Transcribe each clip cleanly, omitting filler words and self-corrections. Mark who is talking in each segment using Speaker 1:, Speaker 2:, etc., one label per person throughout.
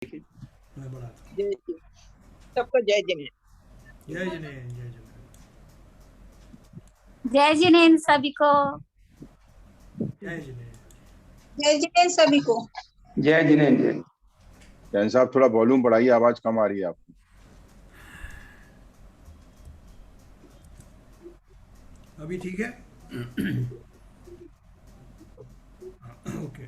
Speaker 1: मैं बढ़ाता हूँ।
Speaker 2: जय जी। सबको जय जिनेन्द्र।
Speaker 1: जय जिनेन्द्र, जय जिनेन्द्र।
Speaker 3: जय जिनेन्द्र सभी को।
Speaker 1: जय जिनेन्द्र।
Speaker 2: जय जिनेन्द्र सभी को।
Speaker 4: जय जिनेन्द्र। जैन साहब थोड़ा वॉल्यूम बढ़ाइए, आवाज कम आ रही है आपकी।
Speaker 1: अभी ठीक है? ओके,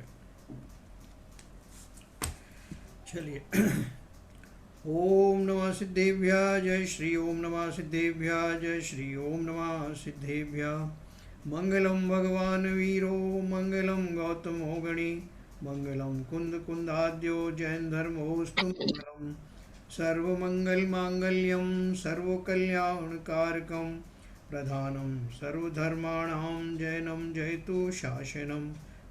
Speaker 1: चलिए। ओम नमः सिद्धेभ्यः, जय श्री ओम नमः सिद्धेभ्यः, जय श्री ओम नमः सिद्धेभ्यः। मंगलम भगवान वीरो, मंगलम गौतमो गणी, मंगलम कुंद कुंदाद्यो जैन धर्मोस्तु मंगलम। सर्वमंगल मांगल्यम सर्वकल्याणकारकम, प्रधानम सर्वधर्माणां जैनम जयतु शासनम,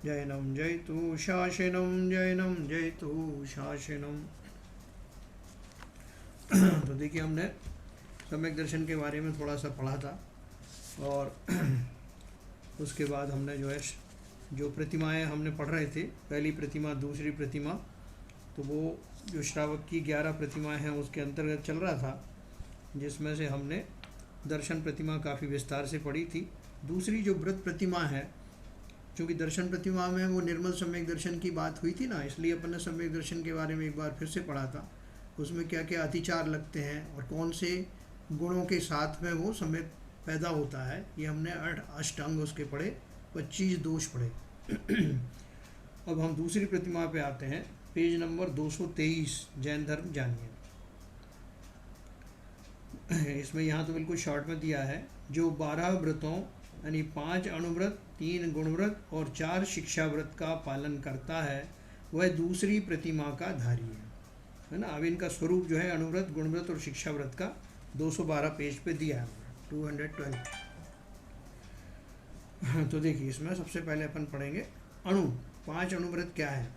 Speaker 1: जैनम जयतु शासनम, जैनम जयतु शासनम। तो देखिए, हमने सम्यक दर्शन के बारे में थोड़ा सा पढ़ा था, और उसके बाद हमने जो प्रतिमाएं हमने पढ़ रहे थे, पहली प्रतिमा, दूसरी प्रतिमा, तो वो जो श्रावक की 11 प्रतिमाएं हैं उसके अंतर्गत चल रहा था, जिसमें से हमने दर्शन प्रतिमा काफ़ी विस्तार से पढ़ी थी। दूसरी जो व्रत प्रतिमा है, क्योंकि दर्शन प्रतिमा में वो निर्मल सम्यक दर्शन की बात हुई थी ना, इसलिए अपन ने सम्यक दर्शन के बारे में एक बार फिर से पढ़ा था। उसमें क्या क्या अतिचार लगते हैं और कौन से गुणों के साथ में वो सम्यक पैदा होता है, ये हमने 8 अष्टांग उसके पढ़े, 25 दोष पढ़े। अब हम दूसरी प्रतिमा पे आते हैं, पेज नंबर 223, जैन धर्म जानिए। इसमें यहाँ तो बिल्कुल शॉर्ट में दिया है, जो 12 व्रतों यानी 5 अणुव्रत, 3 गुणव्रत और 4 शिक्षा व्रत का पालन करता है, वह दूसरी प्रतिमा का धारी है ना। अब इनका स्वरूप जो है अणुव्रत, गुणव्रत और शिक्षा व्रत का 212 पेज पे दिया है, 212। तो देखिए, इसमें सबसे पहले अपन पढ़ेंगे अणु। 5 अणुव्रत क्या है?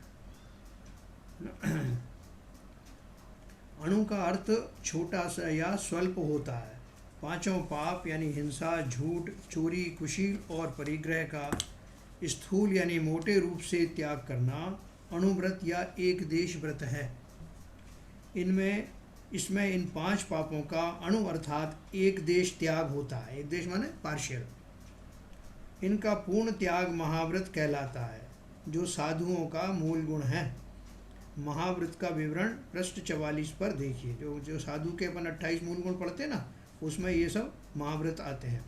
Speaker 1: अणु का अर्थ छोटा सा या स्वल्प होता है। 5 पाप यानी हिंसा, झूठ, चोरी, कुशील और परिग्रह का स्थूल यानी मोटे रूप से त्याग करना अणुव्रत या एक देश व्रत है। इसमें इन 5 पापों का अणु अर्थात एक देश त्याग होता है। एक देश माने पार्शियल। इनका पूर्ण त्याग महाव्रत कहलाता है, जो साधुओं का मूल गुण है। महाव्रत का विवरण पृष्ठ 44 पर देखिए। जो साधु के अपन 28 मूल गुण पढ़ते हैं ना, उसमें ये सब महाव्रत आते हैं।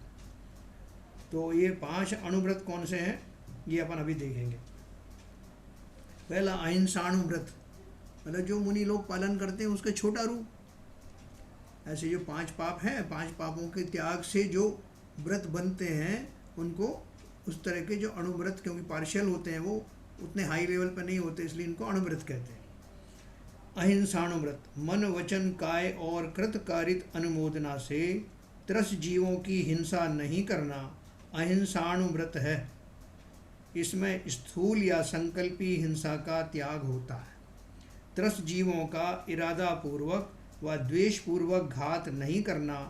Speaker 1: तो ये 5 अणुव्रत कौन से हैं, ये अपन अभी देखेंगे। पहला अहिंसाणुव्रत, मतलब जो मुनि लोग पालन करते हैं उसके छोटा रूप। ऐसे जो 5 पाप हैं, 5 पापों के त्याग से जो व्रत बनते हैं, उनको उस तरह के जो अणुव्रत, क्योंकि पार्शियल होते हैं, वो उतने हाई लेवल पर नहीं होते, इसलिए इनको अणुव्रत कहते हैं। अहिंसाणुव्रत, मन वचन काय और कृतकारित अनुमोदना से 30 जीवों की हिंसा नहीं करना अहिंसाणुव्रत है। इसमें स्थूल या संकल्पी हिंसा का त्याग होता है। 30 जीवों का इरादा पूर्वक व द्वेष पूर्वक घात नहीं करना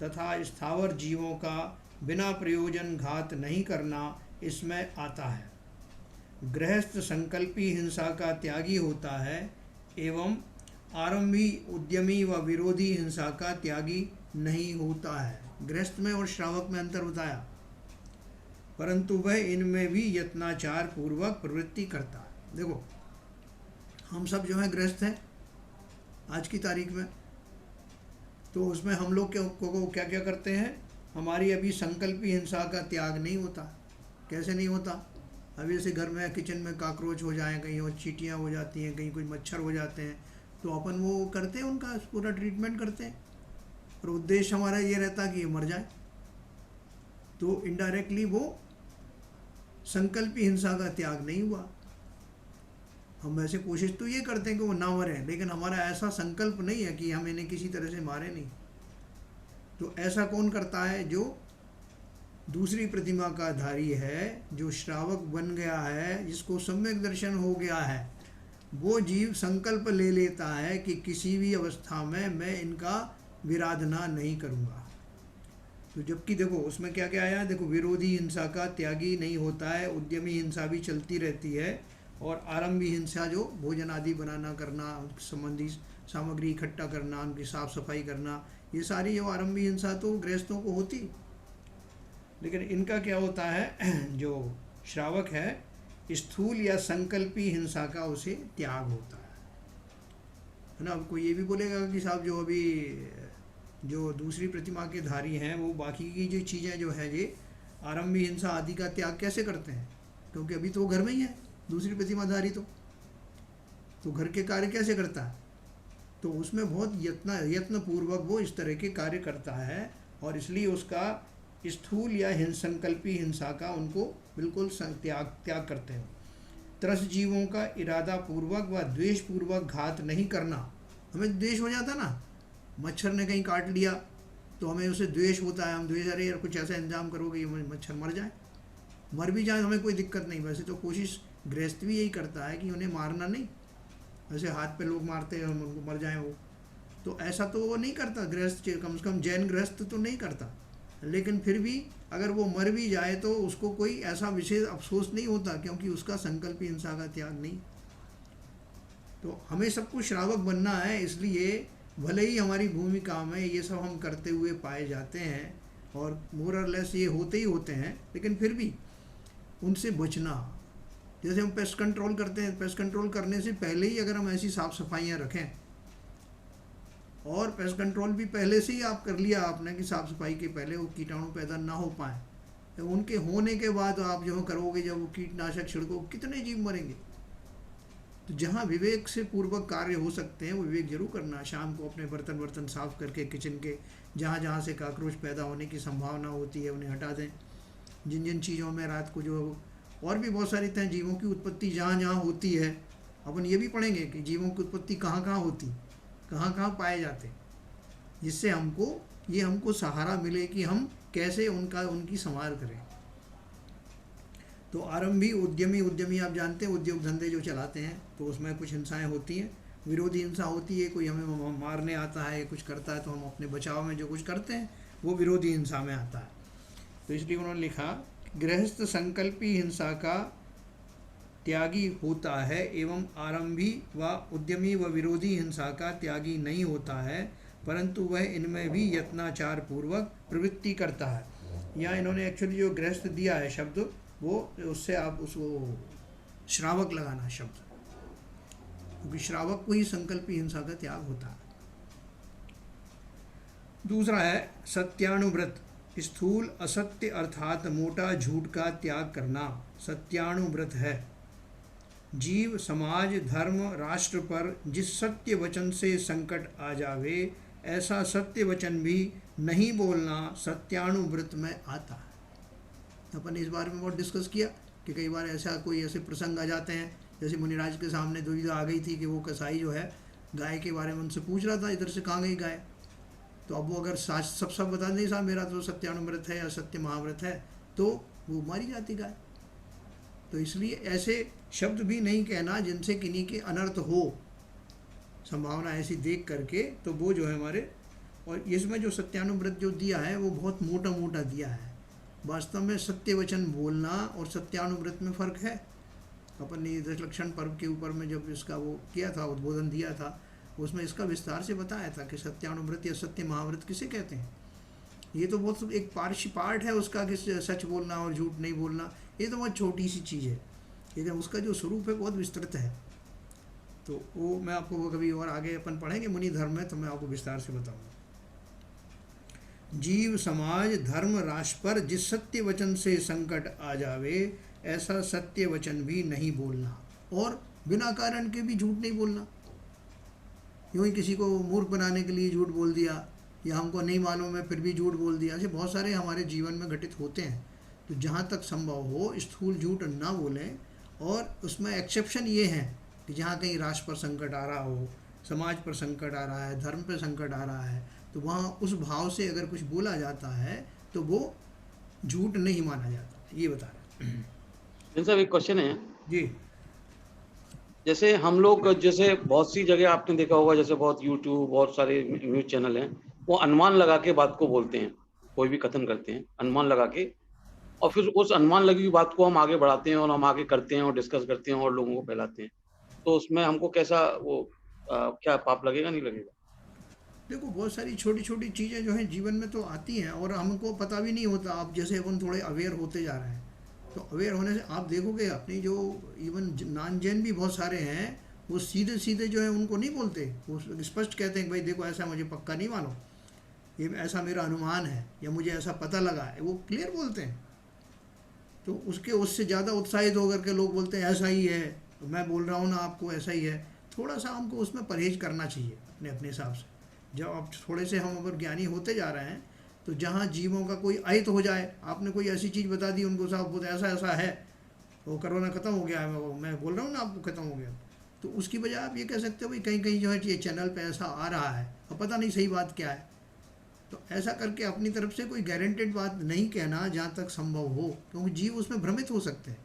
Speaker 1: तथा स्थावर जीवों का बिना प्रयोजन घात नहीं करना इसमें आता है। गृहस्थ संकल्पी हिंसा का त्यागी होता है एवं आरंभी, उद्यमी व विरोधी हिंसा का त्यागी नहीं होता है। गृहस्थ में और श्रावक में अंतर बताया, परंतु वह इनमें भी यत्नाचार पूर्वक प्रवृत्ति करता है। देखो, हम सब जो है गृहस्थ हैं आज की तारीख में, तो उसमें हम लोग क्या क्या करते हैं, हमारी अभी संकल्पी हिंसा का त्याग नहीं होता। कैसे नहीं होता? अभी जैसे घर में किचन में काकरोच हो जाए, कहीं और चींटियाँ हो जाती हैं, कहीं कोई मच्छर हो जाते हैं, तो अपन वो करते हैं, उनका पूरा ट्रीटमेंट करते हैं, और उद्देश्य हमारा ये रहता कि ये मर जाए। तो इनडायरेक्टली वो संकल्पी हिंसा का त्याग नहीं हुआ। हम वैसे कोशिश तो ये करते हैं कि वो ना मरे, लेकिन हमारा ऐसा संकल्प नहीं है कि हम इन्हें किसी तरह से मारे नहीं। तो ऐसा कौन करता है? जो दूसरी प्रतिमा का धारी है, जो श्रावक बन गया है, जिसको सम्यक दर्शन हो गया है, वो जीव संकल्प ले लेता है कि किसी भी अवस्था में मैं इनका विराधना नहीं करूँगा। तो जबकि देखो उसमें क्या क्या आया, देखो विरोधी हिंसा का त्यागी नहीं होता है, उद्यमी हिंसा भी चलती रहती है, और आरंभी हिंसा जो भोजन आदि बनाना करना, संबंधी सामग्री इकट्ठा करना, उनकी साफ सफाई करना, ये सारी जो आरंभी हिंसा तो गृहस्थों को होती। लेकिन इनका क्या होता है, जो श्रावक है, स्थूल या संकल्पी हिंसा का उसे त्याग होता है ना। अब कोई ये भी बोलेगा कि साहब जो अभी जो दूसरी प्रतिमा के धारी हैं वो बाकी की जो चीज़ें जो है ये आरंभी हिंसा आदि का त्याग कैसे करते हैं, क्योंकि अभी तो वो घर में ही है दूसरी प्रतिमाधारी, तो घर के कार्य कैसे करता है। तो उसमें बहुत यत्न पूर्वक वो इस तरह के कार्य करता है, और इसलिए उसका स्थूल या संकल्पी हिंसा का उनको बिल्कुल त्याग करते हैं। त्रस जीवों का इरादा पूर्वक व द्वेष पूर्वक घात नहीं करना। हमें द्वेष हो जाता ना, मच्छर ने कहीं काट लिया तो हमें उसे द्वेष होता है, हम द्वेष, अरे यार कुछ ऐसा इंतजाम करोगे ये मच्छर मर जाए, मर भी जाए हमें कोई दिक्कत नहीं। वैसे तो कोशिश गृहस्थ भी यही करता है कि उन्हें मारना नहीं, वैसे हाथ पे लोग मारते हैं, हम उनको मर जाएं वो, तो ऐसा तो वो नहीं करता गृहस्थ, कम से कम जैन गृहस्थ तो नहीं करता। लेकिन फिर भी अगर वो मर भी जाए तो उसको कोई ऐसा विशेष अफसोस नहीं होता, क्योंकि उसका संकल्प हिंसा का त्याग नहीं। तो हमें सबको श्रावक बनना है, इसलिए भले ही हमारी भूमिका में ये सब हम करते हुए पाए जाते हैं और मोर और लेस ये होते ही होते हैं, लेकिन फिर भी उनसे बचना। जैसे हम पेस्ट कंट्रोल करते हैं, पेस्ट कंट्रोल करने से पहले ही अगर हम ऐसी साफ़ सफाइयाँ रखें, और पेस्ट कंट्रोल भी पहले से ही आप कर लिया आपने कि साफ़ सफाई के पहले वो कीटाणु पैदा ना हो पाए, तो उनके होने के बाद आप जो करोगे, जब वो कीटनाशक छिड़को, कितने जीव मरेंगे। तो जहाँ विवेक से पूर्वक कार्य हो सकते हैं वो विवेक जरूर करना। शाम को अपने बर्तन साफ़ करके किचन के जहाँ जहाँ से काकरोच पैदा होने की संभावना होती है उन्हें हटा दें। जिन जिन चीज़ों में रात को जो और भी बहुत सारी तरह जीवों की उत्पत्ति जहाँ जहाँ होती है, अपन ये भी पढ़ेंगे कि जीवों की उत्पत्ति कहाँ कहाँ होती, कहाँ कहाँ पाए जाते, जिससे हमको सहारा मिले कि हम कैसे उनकी संभाल करें। तो आरंभी उद्यमी आप जानते हैं, उद्योग धंधे जो चलाते हैं, तो उसमें कुछ हिंसाएं होती हैं। विरोधी हिंसा होती है, कोई हमें मारने आता है, कुछ करता है, तो हम अपने बचाव में जो कुछ करते हैं वो विरोधी हिंसा में आता है। तो इसलिए उन्होंने लिखा, गृहस्थ संकल्पी हिंसा का त्यागी होता है एवं आरंभी व उद्यमी व विरोधी हिंसा का त्यागी नहीं होता है, परंतु वह इनमें भी यत्नाचार पूर्वक प्रवृत्ति करता है। यहाँ इन्होंने एक्चुअली जो गृहस्थ दिया है शब्द, वो उससे आप उसको श्रावक लगाना शब्द, क्योंकि श्रावक को ही संकल्पी हिंसा का त्याग होता है। दूसरा है सत्यानुव्रत, स्थूल असत्य अर्थात मोटा झूठ का त्याग करना सत्यानुव्रत है। जीव, समाज, धर्म, राष्ट्र पर जिस सत्य वचन से संकट आ जावे, ऐसा सत्य वचन भी नहीं बोलना सत्यानुव्रत में आता है। अपन ने इस बारे में बहुत डिस्कस किया कि कई बार ऐसे प्रसंग आ जाते हैं, जैसे मुनिराज के सामने दुविधा आ गई थी कि वो कसाई जो है गाय के बारे में उनसे पूछ रहा था, इधर से कहाँ गई गाय। तो अब वो अगर सब बता दें साहब मेरा तो सत्यानुव्रत है या सत्य महाव्रत है, तो वो मारी जाती गाय। तो इसलिए ऐसे शब्द भी नहीं कहना जिनसे किन्हीं के अनर्थ हो, संभावना ऐसी देख करके, तो वो जो है हमारे। और इसमें जो सत्यानुव्रत जो दिया है वो बहुत मोटा दिया है। वास्तव में सत्य वचन बोलना और सत्यानुव्रत में फ़र्क है। अपन ने दशलक्षण पर्व के ऊपर में जब इसका वो किया था, उद्बोधन दिया था, उसमें इसका विस्तार से बताया था कि सत्यानुव्रत या सत्य महाव्रत किसे कहते हैं। ये तो बहुत एक पार्ट है उसका कि सच बोलना और झूठ नहीं बोलना, ये तो बहुत छोटी सी चीज़ है, लेकिन उसका जो स्वरूप है बहुत विस्तृत है। तो वो मैं आपको कभी और आगे अपन पढ़ेंगे मुनि धर्म में, तो मैं आपको विस्तार से बताऊंगा। जीव, समाज, धर्म, राष्ट्र पर जिस सत्य वचन से संकट आ जावे, ऐसा सत्य वचन भी नहीं बोलना, और बिना कारण के भी झूठ नहीं बोलना। यूँ ही किसी को मूर्ख बनाने के लिए झूठ बोल दिया, या हमको नहीं मालूम है फिर भी झूठ बोल दिया, ऐसे बहुत सारे हमारे जीवन में घटित होते हैं। तो जहाँ तक संभव हो स्थूल झूठ ना बोलें, और उसमें एक्सेप्शन ये है कि जहाँ कहीं राष्ट्र पर संकट आ रहा हो, समाज पर संकट आ रहा है, धर्म पर संकट आ रहा है, तो वहाँ उस भाव से अगर कुछ बोला जाता है तो वो झूठ नहीं माना जाता। ये बता रहे हैं।
Speaker 3: साहब एक क्वेश्चन है
Speaker 1: जी।
Speaker 3: जैसे हम लोग, जैसे बहुत सी जगह आपने देखा होगा, जैसे बहुत यूट्यूब, बहुत सारे न्यूज चैनल हैं, वो अनुमान लगा के बात को बोलते हैं, कोई भी कथन करते हैं अनुमान लगा के, और फिर उस अनुमान लगी हुई बात को हम आगे बढ़ाते हैं और हम आगे करते हैं और डिस्कस करते हैं और लोगों को फैलाते हैं, तो उसमें हमको कैसा वो क्या पाप लगेगा, नहीं लगेगा?
Speaker 1: देखो, बहुत सारी छोटी छोटी चीज़ें जो हैं जीवन में तो आती हैं और हमको पता भी नहीं होता। आप जैसे अपन थोड़े अवेयर होते जा रहे हैं, तो अवेयर होने से आप देखोगे अपनी जो इवन नॉन जैन भी बहुत सारे हैं, वो सीधे सीधे जो है उनको नहीं बोलते, वो स्पष्ट कहते हैं कि भाई देखो ऐसा मुझे पक्का नहीं मालूम, ये ऐसा मेरा अनुमान है या मुझे ऐसा पता लगा है, वो क्लियर बोलते हैं। तो उसके उससे ज़्यादा उत्साहित होकर के लोग बोलते हैं ऐसा ही है, तो मैं बोल रहा हूँ ना आपको ऐसा ही है। थोड़ा सा हमको उसमें परहेज करना चाहिए अपने अपने हिसाब से। जब आप थोड़े से हम अगर ज्ञानी होते जा रहे हैं, तो जहाँ जीवों का कोई अहित हो जाए, आपने कोई ऐसी चीज़ बता दी उनको, साहब बोलते ऐसा ऐसा है, वो कोरोना ख़त्म हो गया है, मैं बोल रहा हूँ ना आपको ख़त्म हो गया, तो उसकी बजाय आप ये कह सकते हो भाई कहीं कहीं जो है ये चैनल पे ऐसा आ रहा है और पता नहीं सही बात क्या है। तो ऐसा करके अपनी तरफ से कोई गारंटेड बात नहीं कहना जहाँ तक संभव हो, क्योंकि जीव उसमें भ्रमित हो सकते हैं।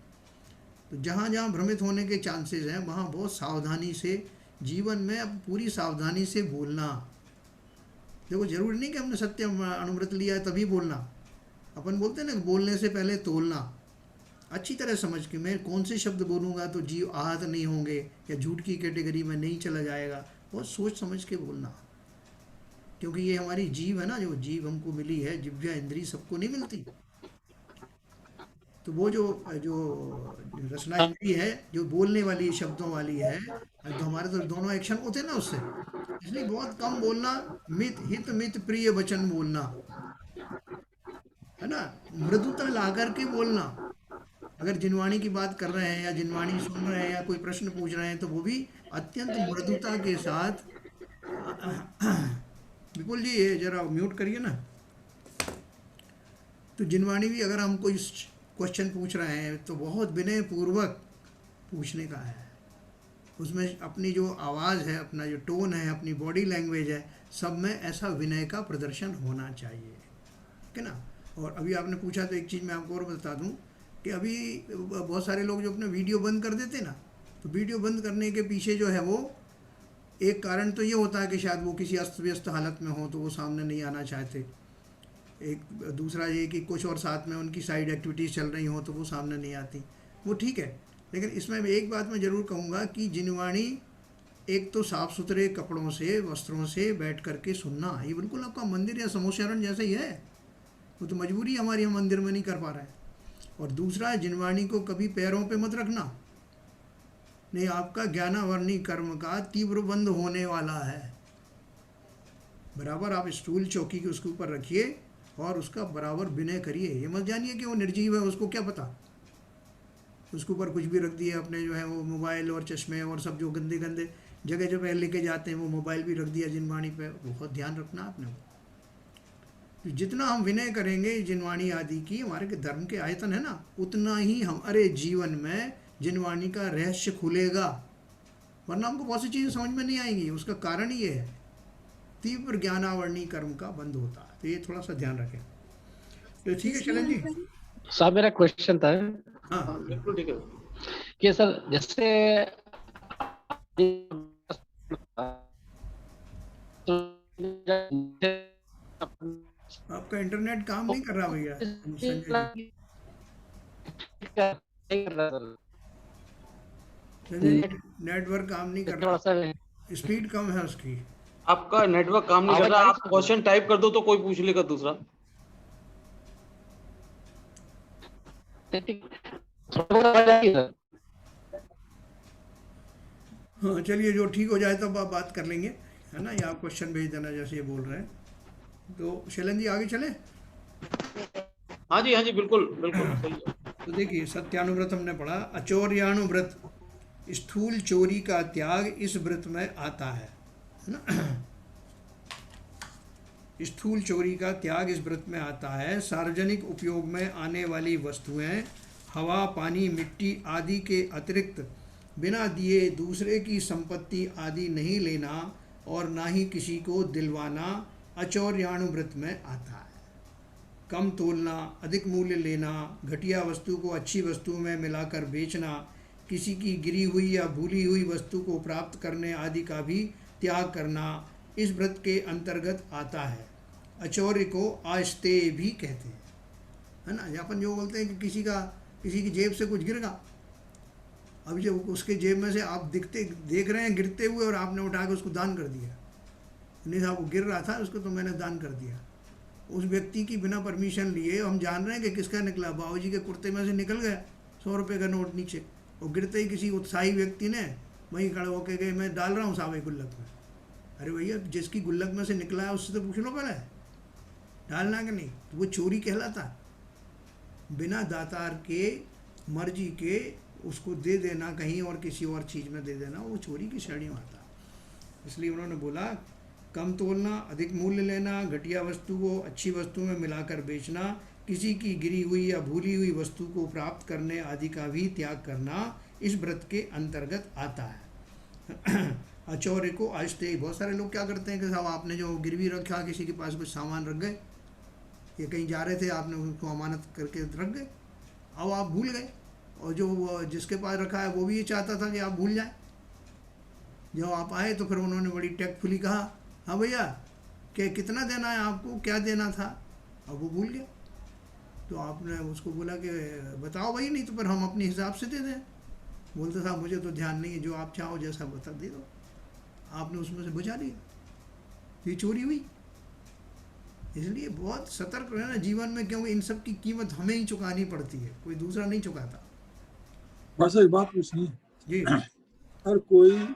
Speaker 1: तो जहाँ जहाँ भ्रमित होने के चांसेस हैं, वहाँ बहुत सावधानी से जीवन में अब पूरी सावधानी से बोलना। देखो, जरूरी नहीं कि हमने सत्य अनुव्रत लिया है तभी बोलना। अपन बोलते हैं ना, बोलने से पहले तोलना, अच्छी तरह समझ के मैं कौन से शब्द बोलूँगा तो जीव आहत नहीं होंगे या झूठ की कैटेगरी में नहीं चला जाएगा, बहुत सोच समझ के बोलना। क्योंकि ये हमारी जीव है ना, जो जीव हमको मिली है, जिह्वा इंद्री सबको नहीं मिलती। तो वो जो जो रचना इंद्री है, जो बोलने वाली शब्दों वाली है, तो हमारे तो दोनों एक्शन होते हैं ना उससे, इसलिए बहुत कम बोलना, मित हित मित प्रिय वचन बोलना, है ना, मृदुता ला करके बोलना। अगर जिनवाणी की बात कर रहे हैं या जिनवाणी सुन रहे हैं या कोई प्रश्न पूछ रहे हैं, तो वो भी अत्यंत मृदुता के साथ। विपुल जी, ये जरा म्यूट करिए ना। तो जिनवाणी भी अगर हम कोई क्वेश्चन पूछ रहे हैं तो बहुत विनय पूर्वक पूछने का है। उसमें अपनी जो आवाज़ है, अपना जो टोन है, अपनी बॉडी लैंग्वेज है, सब में ऐसा विनय का प्रदर्शन होना चाहिए, ठीक है ना। और अभी आपने पूछा तो एक चीज़ मैं आपको और बता दूं कि अभी बहुत सारे लोग जो अपना वीडियो बंद कर देते ना, तो वीडियो बंद करने के पीछे जो है वो एक कारण तो ये होता है कि शायद वो किसी अस्त व्यस्त हालत में हो तो वो सामने नहीं आना चाहते। एक दूसरा ये कि कुछ और साथ में उनकी साइड एक्टिविटीज़ चल रही हो तो वो सामने नहीं आती, वो ठीक है। लेकिन इसमें एक बात मैं ज़रूर कहूँगा कि जिनवाणी एक तो साफ़ सुथरे कपड़ों से, वस्त्रों से बैठ करके सुनना, ये बिल्कुल आपका मंदिर या समूहचरण जैसा ही है। वो तो मजबूरी हमारी, हम मंदिर में नहीं कर पा रहे हैं। और दूसरा, जिनवाणी को कभी पैरों पे मत रखना, नहीं आपका ज्ञानावर्णी कर्म का तीव्र बंद होने वाला है। बराबर आप स्टूल चौकी के उसके ऊपर रखिए और उसका बराबर विनय करिए। ये मत जानिए कि वो निर्जीव है, उसको क्या पता, उसके ऊपर कुछ भी रख दिए अपने जो है वो मोबाइल और चश्मे और सब जो गंदे गंदे जगह जगह लेके जाते हैं, वो मोबाइल भी रख दिया जिनवाणी पे। बहुत ध्यान रखना आपने। तो जितना हम विनय करेंगे जिनवाणी आदि की, हमारे के धर्म के आयतन है ना, उतना ही हमारे जीवन में जिनवाणी का रहस्य खुलेगा। वरना हमको बहुत सी चीज़ें समझ में नहीं आएंगी। उसका कारण ये है, तीव्र ज्ञानावर्णी कर्म का बंद होता है। तो ये थोड़ा सा ध्यान रखें। तो ठीक है शैलेंद्र जी।
Speaker 5: साहब, मेरा क्वेश्चन था
Speaker 1: हाँ
Speaker 3: हाँ, बिल्कुल ठीक है।
Speaker 5: कि सर जैसे
Speaker 1: आपका इंटरनेट काम नहीं कर रहा भैया संजय जी। संजय जी, नेटवर्क काम नहीं कर
Speaker 5: थोड़ा सा
Speaker 1: रहा, स्पीड कम है उसकी।
Speaker 3: आपका नेटवर्क काम नहीं कर रहा, आप क्वेश्चन टाइप कर दो तो कोई पूछ लेगा दूसरा।
Speaker 1: हाँ चलिए, जो ठीक हो जाए तब आप बात कर लेंगे, है ना, या आप क्वेश्चन भेज देना जैसे ये बोल रहे हैं। तो शैलेंद्र जी आगे चले।
Speaker 3: हाँ जी बिल्कुल बिल्कुल सही है।
Speaker 1: तो देखिए, सत्यानुव्रत हमने पढ़ा। अचौर्यानुव्रत, स्थूल चोरी का त्याग इस व्रत में आता है ना। स्थूल चोरी का त्याग इस व्रत में आता है। सार्वजनिक उपयोग में आने वाली वस्तुएं, हवा, पानी, मिट्टी आदि के अतिरिक्त बिना दिए दूसरे की संपत्ति आदि नहीं लेना और ना ही किसी को दिलवाना अचौर्यानुव्रत में आता है। कम तोलना, अधिक मूल्य लेना, घटिया वस्तु को अच्छी वस्तु में मिलाकर बेचना, किसी की गिरी हुई या भूली हुई वस्तु को प्राप्त करने आदि का भी त्याग करना इस व्रत के अंतर्गत आता है। अचौर्य को आस्तेय भी कहते हैं। है ना। अपन जो बोलते हैं कि किसी की जेब से कुछ गिर गया, अभी जब उसके जेब में से आप देख रहे हैं गिरते हुए और आपने उठा के उसको दान कर दिया, नहीं साहब वो गिर रहा था उसको तो मैंने दान कर दिया। उस व्यक्ति की बिना परमिशन लिए हम जान रहे हैं कि किसका निकला, बाबूजी के कुर्ते में से निकल गया 100 रुपये का नोट नीचे, और गिरते ही किसी उत्साही व्यक्ति ने वहीं खड़े होकर गए मैं डाल रहा हूँ साहब एक गुल्लक में। अरे भैया जिसकी गुल्लक में से निकला है उससे तो पूछ लो पहले डालना कि नहीं, तो वो चोरी कहलाता है। बिना दातार के मर्जी के उसको दे देना, कहीं और किसी और चीज़ में दे देना, वो चोरी की श्रेणी में आता है। इसलिए उन्होंने बोला कम तोलना, अधिक मूल्य लेना, घटिया वस्तु को अच्छी वस्तु में मिलाकर बेचना, किसी की गिरी हुई या भूली हुई वस्तु को प्राप्त करने आदि का भी त्याग करना इस व्रत के अंतर्गत आता है। अचौर्य को आहिस्ते, बहुत सारे लोग क्या करते हैं कि साहब आपने जो गिरवी रखा, किसी के पास कुछ सामान रख गए, ये कहीं जा रहे थे आपने उसको अमानत करके रख गए, अब आप भूल गए, और जो जिसके पास रखा है वो भी ये चाहता था कि आप भूल जाए। जब आप आए तो फिर उन्होंने बड़ी टैक्टफुली कहा हाँ भैया कि कितना देना है आपको, क्या देना था, अब वो भूल गया। तो आपने उसको बोला कि बताओ भाई, नहीं तो फिर हम अपने हिसाब से दे दें। बोलते साहब मुझे तो ध्यान नहीं है, जो आप चाहो जैसा बता दे दो। आपने उसमें से बुझा लिया, ये चोरी हुई। इसलिए बहुत सतर्क रहना जीवन में, क्योंकि इन सब की कीमत हमें ही चुकानी पड़ती है, कोई दूसरा नहीं चुकाता।
Speaker 6: बस एक बात पूछनी है,
Speaker 1: जी
Speaker 6: हर कोई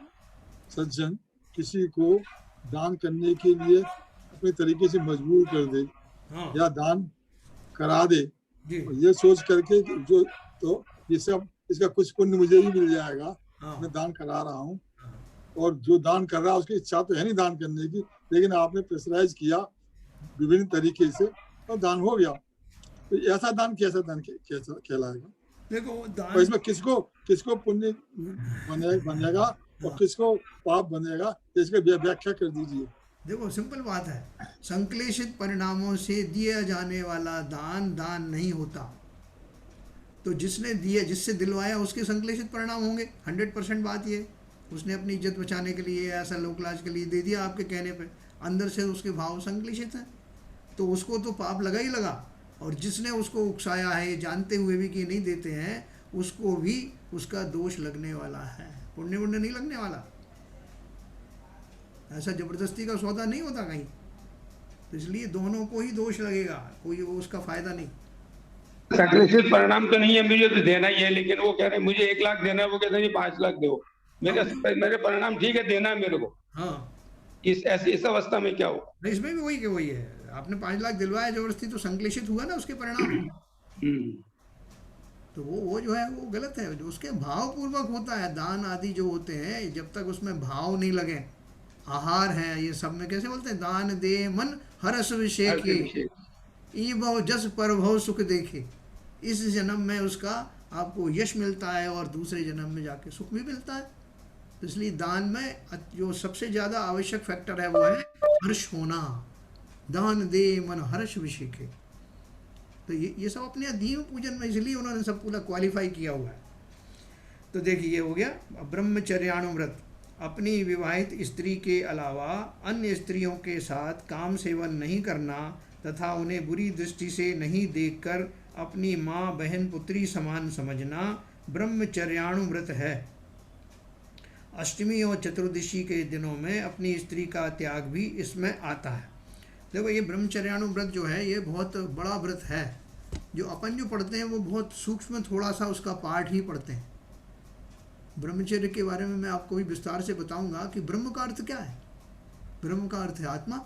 Speaker 6: सज्जन किसी को दान करने के लिए अपने तरीके से मजबूर कर दे
Speaker 1: हाँ
Speaker 6: या दान करा दे,
Speaker 1: जी
Speaker 6: और ये सोच करके कि जो तो ये सब इसका कुछ पुण्य मुझे ही मिल जाएगा,
Speaker 1: हाँ
Speaker 6: मैं दान करा रहा हूँ, और जो दान कर रहा है उसकी इच्छा तो है नहीं दान करने की, लेकिन आपने प्रेशराइज किया विभिन्न तरीके से और दान हो गया। तो ऐसा दान कैसा दान कैसा कहलाएगा?
Speaker 1: देखो
Speaker 6: और
Speaker 1: दान,
Speaker 6: इसमें किसको पुण्य बनेगा और किसको पाप बनेगा, इसका व्याख्या कर दीजिए।
Speaker 1: देखो सिंपल बात है, संश्लेषित परिणामों से दिया जाने वाला दान नहीं होता। तो जिसने दिया, जिससे दिलवाया, उसके संश्लेषित परिणाम होंगे, 100% बात ये। उसने अपनी इज्जत बचाने के लिए, ऐसा लोकलाज के लिए दे दिया आपके कहने पे, अंदर से उसके भाव संश्लेषित हैं, तो उसको तो पाप लगा ही लगा। और जिसने उसको उकसाया है जानते हुए भी कि नहीं देते हैं, उसको भी उसका दोष लगने वाला है, पुण्य नहीं लगने वाला। ऐसा जबरदस्ती का सौदा नहीं होता कहीं, तो इसलिए दोनों को ही दोष लगेगा, कोई वो उसका फायदा नहीं।
Speaker 7: संश्लेषित परिणाम तो नहीं है, मुझे तो देना ही है, लेकिन वो कह रहे हैं मुझे 1 लाख देना है, वो कहते हैं 5 लाख दो। मेरे परिणाम ठीक है, देना है मेरे को।
Speaker 1: हाँ,
Speaker 7: इस अवस्था में क्या होगा?
Speaker 1: नहीं इसमें भी वही है, आपने 5 लाख दिलवाया जबरदस्ती, तो संश्लेषित हुआ ना उसके परिणाम। तो वो जो है वो गलत है। जो उसके भाव पूर्वक होता है दान आदि जो होते हैं, जब तक उसमें भाव नहीं लगे, आहार है ये सब में, कैसे बोलते हैं, दान दे मन हरस विषय के, ई भव जस पर भव सुख देखे। इस जन्म में उसका आपको यश मिलता है और दूसरे जन्म में जाके सुख भी मिलता है। तो इसलिए दान में जो सबसे ज़्यादा आवश्यक फैक्टर है वो है हर्ष होना। दान दे मन हर्ष विषय के, तो ये सब अपने दीव पूजन में, इसलिए उन्होंने सब पूरा क्वालिफाई किया हुआ है। तो देखिए ये हो गया ब्रह्मचर्यानुव्रत, अपनी विवाहित स्त्री के अलावा अन्य स्त्रियों के साथ काम सेवन नहीं करना तथा उन्हें बुरी दृष्टि से नहीं देखकर अपनी माँ बहन पुत्री समान समझना ब्रह्मचर्यानुव्रत है। अष्टमी और चतुर्दशी के दिनों में अपनी स्त्री का त्याग भी इसमें आता है। देखो ये ब्रह्मचर्यानुव्रत जो है ये बहुत बड़ा व्रत है। जो अपन जो पढ़ते हैं वो बहुत सूक्ष्म थोड़ा सा उसका पार्ट ही पढ़ते हैं। ब्रह्मचर्य के बारे में मैं आपको भी विस्तार से बताऊंगा कि ब्रह्म का अर्थ क्या है। ब्रह्म का अर्थ है आत्मा,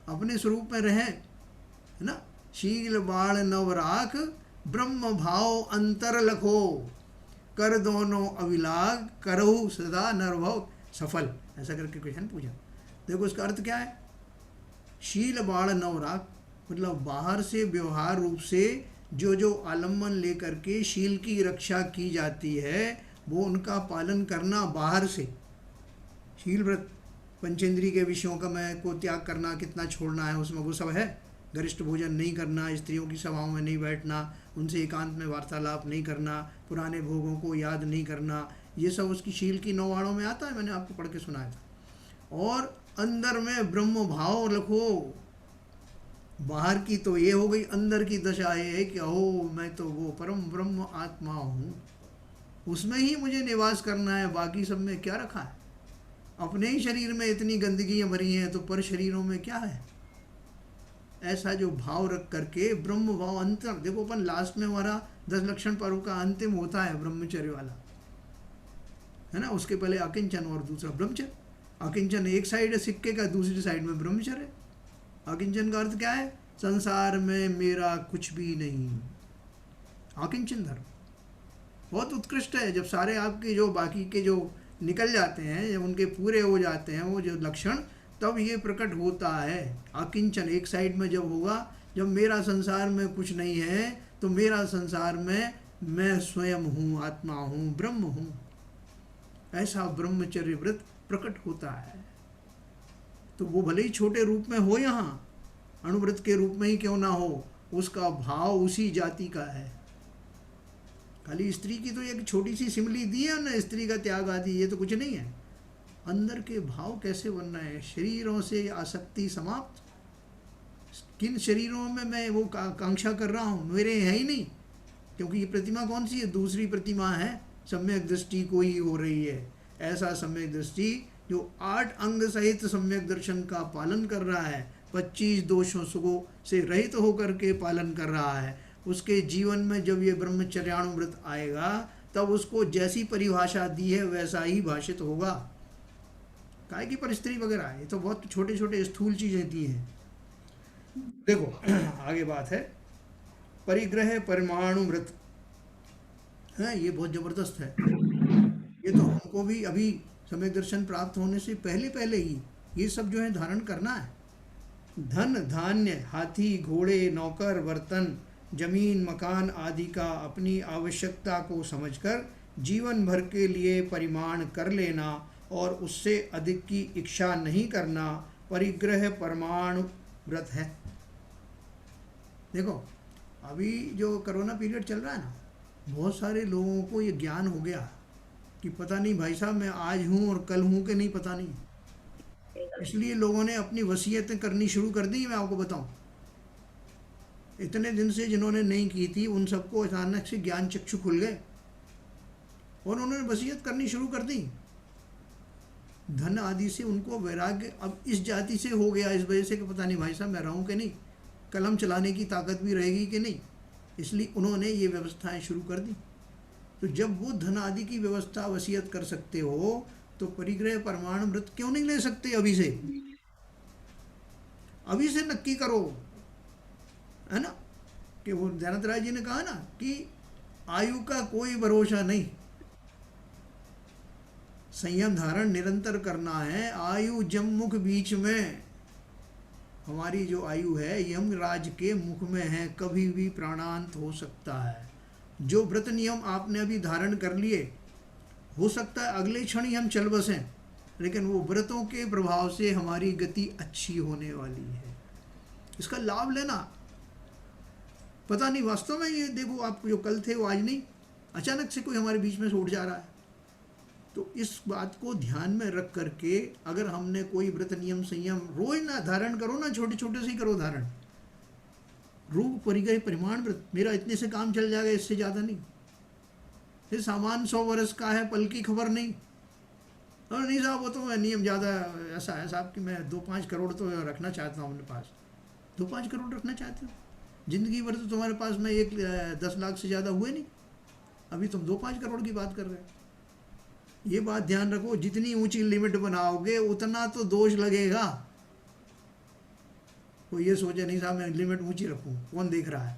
Speaker 1: अपने स्वरूप में रहे, है ना। शील बाण नवराख ब्रह्म भाव अंतर लखो, कर दोनों अविलाग करहु सदा नरभव सफल, ऐसा करके क्वेश्चन पूछा। देखो इसका अर्थ क्या है। शील बाण नवराख मतलब बाहर से व्यवहार रूप से जो आलम्बन लेकर के शील की रक्षा की जाती है वो उनका पालन करना बाहर से। शील व्रत पंचेंद्रिय के विषयों का मैं को त्याग करना, कितना छोड़ना है उसमें वो सब है। गरिष्ठ भोजन नहीं करना, स्त्रियों की सभाओं में नहीं बैठना, उनसे एकांत में वार्तालाप नहीं करना, पुराने भोगों को याद नहीं करना, ये सब उसकी शील की 9 वाणों में आता है, मैंने आपको पढ़ के सुनाया था। और अंदर में ब्रह्म भाव रखो, बाहर की तो ये हो गई, अंदर की दशा ये है कि अहो मैं तो वो परम ब्रह्म आत्मा हूँ, उसमें ही मुझे निवास करना है, बाकी सब में क्या रखा है। अपने ही शरीर में इतनी गंदगियाँ भरी हैं तो पर शरीरों में क्या है। ऐसा जो भाव रख करके ब्रह्म भाव अंतर, देखो अपन लास्ट में हमारा 10 लक्षण पर्व का अंतिम होता है ब्रह्मचर्य वाला, है ना। उसके पहले अकिंचन और दूसरा ब्रह्मचर्य। अकिंचन एक साइड है सिक्के का, दूसरी साइड में ब्रह्मचर्य है। अकिंचन का अर्थ क्या है? संसार में मेरा कुछ भी नहीं, अकिंचन धर्म बहुत उत्कृष्ट है। जब सारे आपके जो बाकी के जो निकल जाते हैं, जब उनके पूरे हो जाते हैं वो जो लक्षण, तब ये प्रकट होता है। अकिंचन एक साइड में जब होगा, जब मेरा संसार में कुछ नहीं है, तो मेरा संसार में मैं स्वयं हूँ, आत्मा हूँ, ब्रह्म हूँ, ऐसा ब्रह्मचर्य व्रत प्रकट होता है। तो वो भले ही छोटे रूप में हो, यहाँ अणुव्रत के रूप में ही क्यों ना हो, उसका भाव उसी जाति का है। खाली स्त्री की तो एक छोटी सी सिमली दी है ना, स्त्री का त्याग आदि, ये तो कुछ नहीं है। अंदर के भाव कैसे बनना है, शरीरों से आसक्ति समाप्त। किन शरीरों में मैं वो कांक्षा कर रहा हूँ, मेरे है ही नहीं, क्योंकि ये प्रतिमा कौन सी है? दूसरी प्रतिमा है, सम्यक दृष्टि को ही हो रही है। ऐसा सम्यक दृष्टि जो 8 अंग सहित सम्यक दर्शन का पालन कर रहा है, 25 दोषों से रहित होकर के पालन कर रहा है, उसके जीवन में जब ये ब्रह्मचर्याणु व्रत आएगा, तब उसको जैसी परिभाषा दी है वैसा ही भाषित होगा। काय की पर स्त्री वगैरह, ये तो बहुत छोटे छोटे स्थूल चीज़ें दी हैं। देखो आगे बात है, परिग्रह परमाणु व्रत है, ये बहुत ज़बरदस्त है। ये तो हमको भी अभी सम्यक दर्शन प्राप्त होने से पहले ही ये सब जो है धारण करना है। धन धान्य, हाथी घोड़े, नौकर, बर्तन, जमीन, मकान आदि का अपनी आवश्यकता को समझकर जीवन भर के लिए परिमाण कर लेना और उससे अधिक की इच्छा नहीं करना, परिग्रह परमाणु व्रत है। देखो अभी जो कोरोना पीरियड चल रहा है ना, बहुत सारे लोगों को ये ज्ञान हो गया कि पता नहीं भाई साहब मैं आज हूँ और कल हूँ कि नहीं, पता नहीं। इसलिए लोगों ने अपनी वसीयतें करनी शुरू कर दी। मैं आपको बताऊं, इतने दिन से जिन्होंने नहीं की थी उन सबको अचानक से ज्ञान चक्षु खुल गए और उन्होंने वसीयत करनी शुरू कर दी। धन आदि से उनको वैराग्य अब इस जाति से हो गया, इस वजह से कि पता नहीं भाई साहब मैं रहूं कि नहीं, कलम चलाने की ताकत भी रहेगी कि नहीं, इसलिए उन्होंने ये व्यवस्थाएं शुरू कर दी। तो जब वो धन आदि की व्यवस्था वसीयत कर सकते हो, तो परिग्रह परमाणु व्रत क्यों नहीं ले सकते? अभी से नक्की करो, है ना। कि वो दयानंद राय जी ने कहा ना कि आयु का कोई भरोसा नहीं, संयम धारण निरंतर करना है। आयु जममुख बीच में, हमारी जो आयु है यमराज के मुख में है, कभी भी प्राणांत हो सकता है। जो व्रत नियम आपने अभी धारण कर लिए, हो सकता है अगले क्षण ही हम चल बसें, लेकिन वो व्रतों के प्रभाव से हमारी गति अच्छी होने वाली है। इसका लाभ लेना। पता नहीं वास्तव में ये देखो, आप जो कल थे वो आज नहीं, अचानक से कोई हमारे बीच में से उठ जा रहा है। तो इस बात को ध्यान में रख करके अगर हमने कोई व्रत नियम संयम रोज ना धारण करो ना, छोटे छोटे से ही करो धारण। रोग परिग्रह परिमाण व्रत, मेरा इतने से काम चल जाएगा, इससे ज़्यादा नहीं। ये सामान 100 वर्ष का है, पल की खबर नहीं। और नहीं साहब वो तो मैं नियम ज़्यादा ऐसा है साहब कि मैं 2-5 करोड़ तो रखना चाहता हूँ अपने पास। 2-5 करोड़ रखना चाहते हो? ज़िंदगी भर तो तुम्हारे पास में 10 लाख से ज़्यादा हुए नहीं, अभी तुम 2-5 करोड़ की बात कर रहे हो। ये बात ध्यान रखो, जितनी ऊंची लिमिट बनाओगे उतना तो दोष लगेगा। कोई ये सोचे नहीं साहब मैं लिमिट ऊंची रखूं, कौन देख रहा है?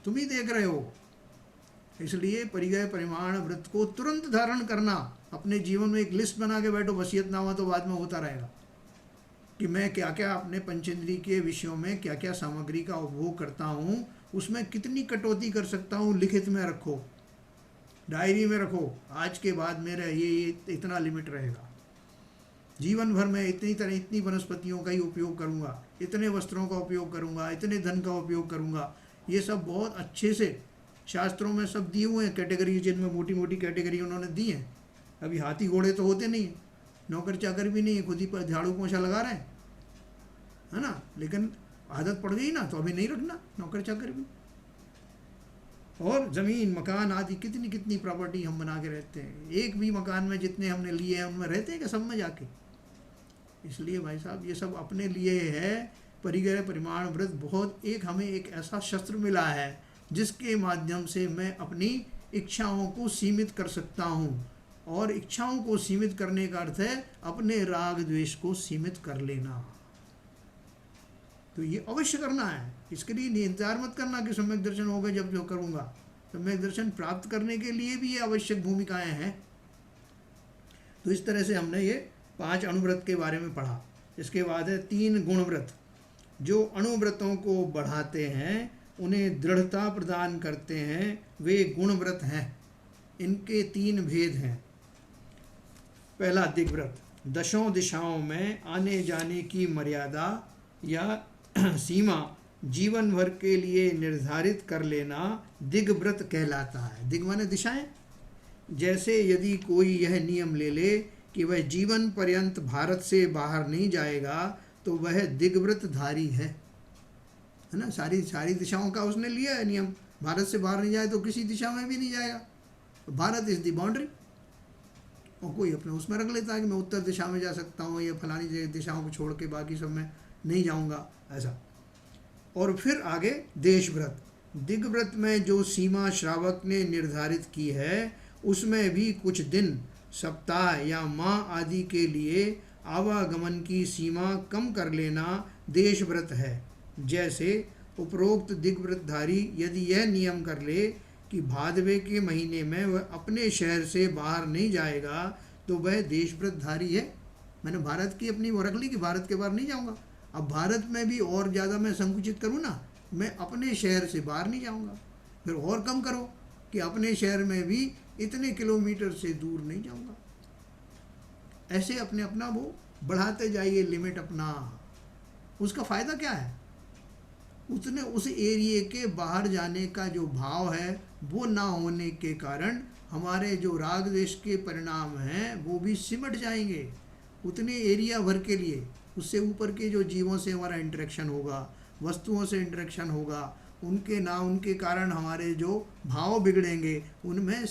Speaker 1: तुम ही देख रहे हो। इसलिए परिग्रह परिमाण व्रत को तुरंत धारण करना, अपने जीवन में एक लिस्ट बना के बैठो। वसीयतनामा तो बाद में होता रहेगा कि मैं क्या क्या अपने पंचेंद्रिय के विषयों में क्या क्या सामग्री का उपभोग करता हूँ, उसमें कितनी कटौती कर सकता हूँ, लिखित में रखो, डायरी में रखो। आज के बाद मेरा ये इतना लिमिट रहेगा, जीवन भर में इतनी वनस्पतियों का ही उपयोग करूँगा, इतने वस्त्रों का उपयोग करूँगा, इतने धन का उपयोग करूँगा। ये सब बहुत अच्छे से शास्त्रों में सब दिए हुए हैं कैटेगरी, जिनमें मोटी मोटी कैटेगरी उन्होंने दी हैं। अभी हाथी घोड़े तो होते नहीं, नौकर चाकर भी नहीं, खुद ही पर झाड़ू पोछा लगा रहे हैं, है ना। लेकिन आदत पड़ गई ना तो अभी नहीं रखना नौकर चाकर भी। और ज़मीन मकान आदि कितनी कितनी प्रॉपर्टी हम बना के रहते हैं, एक भी मकान में जितने हमने लिए हैं उनमें रहते हैं क्या सब में जाके। इसलिए भाई साहब ये सब अपने लिए है। परिग्रह परिमाण व्रत बहुत एक हमें एक ऐसा शस्त्र मिला है जिसके माध्यम से मैं अपनी इच्छाओं को सीमित कर सकता हूँ। और इच्छाओं को सीमित करने का अर्थ है अपने राग द्वेष को सीमित कर लेना। तो ये अवश्य करना है। इसके लिए इंतजार मत करना कि सम्यक दर्शन होगा जब जो करूँगा। सम्यक दर्शन प्राप्त करने के लिए भी ये आवश्यक भूमिकाएं हैं। तो इस तरह से हमने ये 5 अणुव्रत के बारे में पढ़ा। इसके बाद है 3 गुणव्रत, जो अणुव्रतों को बढ़ाते हैं, उन्हें दृढ़ता प्रदान करते हैं, वे गुणव्रत हैं। इनके 3 भेद हैं। पहला दिग्व्रत, दशों दिशाओं में आने जाने की मर्यादा या सीमा जीवन भर के लिए निर्धारित कर लेना दिग्व्रत कहलाता है। दिग माने दिशाएं। जैसे यदि कोई यह नियम ले ले कि वह जीवन पर्यंत भारत से बाहर नहीं जाएगा तो वह दिग्व्रतधारी है ना। सारी दिशाओं का उसने लिया है नियम। भारत से बाहर नहीं जाए तो किसी दिशा में भी नहीं जाएगा। Bharat is the boundary. और कोई अपने उसमें रख लेता है कि मैं उत्तर दिशा में जा सकता हूँ या फलानी दिशाओं को छोड़ के बाकी सब में नहीं जाऊँगा, ऐसा। और फिर आगे देशव्रत। दिग्व्रत में जो सीमा श्रावक ने निर्धारित की है उसमें भी कुछ दिन, सप्ताह या माह आदि के लिए आवागमन की सीमा कम कर लेना देशव्रत है। जैसे उपरोक्त दिग्व्रतधारी यदि यह नियम कर ले कि भादवे के महीने में वह अपने शहर से बाहर नहीं जाएगा तो वह देशव्रतधारी है। मैंने भारत की अपनी वो रख ली कि भारत के बाहर नहीं जाऊंगा। अब भारत में भी और ज़्यादा मैं संकुचित करूँ ना, मैं अपने शहर से बाहर नहीं जाऊंगा। फिर और कम करो कि अपने शहर में भी इतने किलोमीटर से दूर नहीं जाऊंगा। ऐसे अपने अपना वो बढ़ाते जाइए लिमिट अपना। उसका फ़ायदा क्या है? उतने उस एरिए के बाहर जाने का जो भाव है वो ना होने के कारण हमारे जो राग द्वेष के परिणाम हैं वो भी सिमट जाएंगे उतने एरिया भर के लिए। उससे ऊपर के जो जीवों से हमारा इंटरेक्शन होगा, वस्तुओं से इंटरेक्शन होगा, उनके कारण हमारे जो भाव बिगड़ेंगे उनमें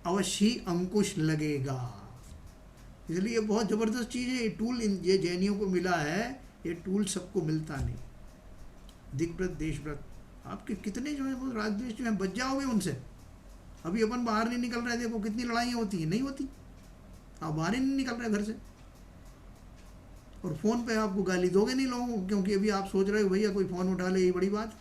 Speaker 1: अवश्य ही अंकुश लगेगा। इसलिए बहुत ज़बरदस्त चीज़ है ये टूल। ये जैनियों को मिला है, ये टूल सबको मिलता नहीं। दिग्व्रत देशव्रत आपके कितने जो है वो राग द्वेष जो है बच जाओगे उनसे। अभी अपन बाहर नहीं निकल रहे, देखो कितनी लड़ाइयाँ होती हैं, नहीं होती। आप बाहर ही नहीं निकल रहे घर से, और फ़ोन पे आपको गाली दोगे नहीं लोगों को, क्योंकि अभी आप सोच रहे हो भैया कोई फ़ोन उठा ले, ये बड़ी बात।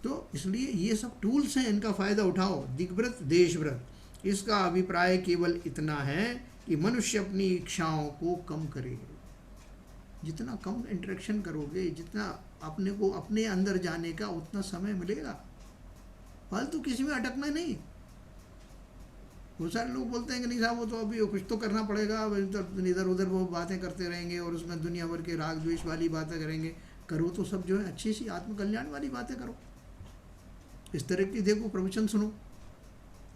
Speaker 1: तो इसलिए ये सब टूल्स हैं, इनका फ़ायदा उठाओ। दिग्व्रत देशव्रत, इसका अभिप्राय केवल इतना है कि मनुष्य अपनी इच्छाओं को कम करे। जितना कम इंटरेक्शन करोगे, जितना अपने को अपने अंदर जाने का उतना समय मिलेगा। फालतू किसी में अटकना नहीं। बहुत सारे लोग बोलते हैं कि नहीं साहब वो तो अभी कुछ तो करना पड़ेगा, इधर उधर वो बातें करते रहेंगे और उसमें दुनिया भर के राग द्वेष वाली बातें करेंगे। करो तो सब जो है अच्छी सी आत्मकल्याण वाली बातें करो। इस तरह की देखो प्रवचन सुनो।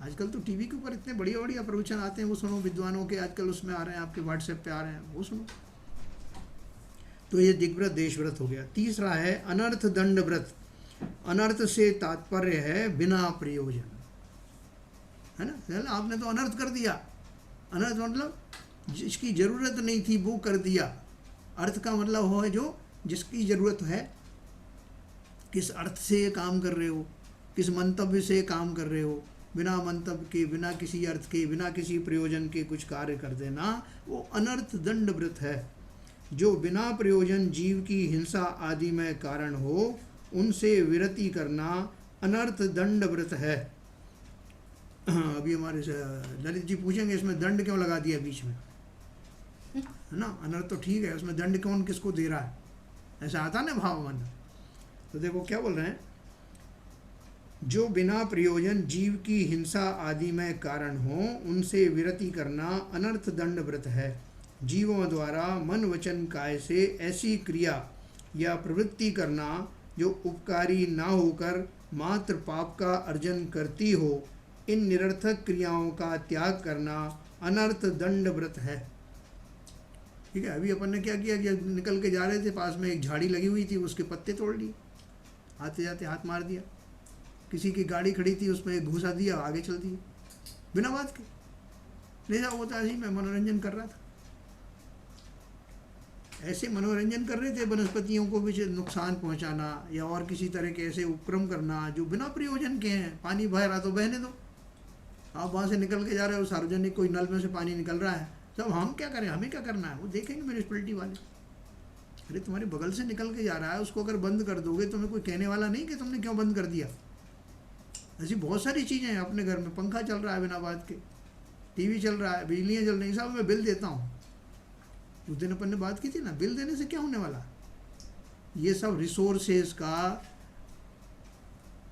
Speaker 1: आजकल तो टीवी के ऊपर इतने बढ़िया बढ़िया प्रवचन आते हैं, वो सुनो। विद्वानों के आजकल उसमें आ रहे हैं, आपके व्हाट्सएप पे आ रहे हैं, वो सुनो। तो ये दिग्व्रत देशव्रत हो गया। तीसरा है अनर्थ दंड व्रत। अनर्थ से तात्पर्य है बिना प्रयोजन, है ना। आपने तो अनर्थ कर दिया। अनर्थ मतलब जिसकी ज़रूरत नहीं थी वो कर दिया। अर्थ का मतलब हो है जो जिसकी ज़रूरत है। किस अर्थ से काम कर रहे हो, किस मंतव्य से काम कर रहे हो। बिना मंतव्य के, बिना किसी अर्थ के, बिना किसी प्रयोजन के कुछ कार्य कर देना, वो अनर्थ दंड व्रत है। जो बिना प्रयोजन जीव की हिंसा आदि में कारण हो, उनसे विरति करना अनर्थ दंड व्रत है। अभी हमारे ललित जी पूछेंगे इसमें दंड क्यों लगा दिया बीच में, है ना। अनर्थ तो ठीक है, उसमें दंड कौन किसको दे रहा है, ऐसा आता ना भाव मन। तो देखो क्या बोल रहे हैं, जो बिना प्रयोजन जीव की हिंसा आदि में कारण हो, उनसे विरति करना अनर्थ दंड व्रत है। जीवों द्वारा मन वचन काय से ऐसी क्रिया या प्रवृत्ति करना जो उपकारी ना होकर मात्र पाप का अर्जन करती हो, इन निरर्थक क्रियाओं का त्याग करना अनर्थ दंड व्रत है। ठीक है, अभी अपन ने क्या किया कि निकल के जा रहे थे, पास में एक झाड़ी लगी हुई थी, उसके पत्ते तोड़ लिए, आते जाते हाथ मार दिया। किसी की गाड़ी खड़ी थी, उसमें एक घूसा दिया, आगे चल दिए बिना बात के। ले जाओ, होता है, मैं मनोरंजन कर रहा था। ऐसे मनोरंजन कर रहे थे, वनस्पतियों को भी नुकसान पहुंचाना या और किसी तरह के ऐसे उपक्रम करना जो बिना प्रयोजन के हैं। पानी बह रहा तो बहने दो, आप वहाँ से निकल के जा रहे हो, सार्वजनिक कोई नल में से पानी निकल रहा है, सब हम क्या करें, हमें क्या करना है, वो देखेंगे म्यूनिसिपैलिटी वाले। अरे तुम्हारे बगल से निकल के जा रहा है, उसको अगर बंद कर दोगे तुम्हें कोई कहने वाला नहीं कि तुमने क्यों बंद कर दिया। ऐसी बहुत सारी चीज़ें हैं। अपने घर में पंखा चल रहा है बिना बात के, टीवी चल रहा है, बिजलियाँ चल रही, साहब मैं बिल देता हूँ। उस दिन अपन ने बात की थी ना, बिल देने से क्या होने वाला। ये सब रिसोर्सेज का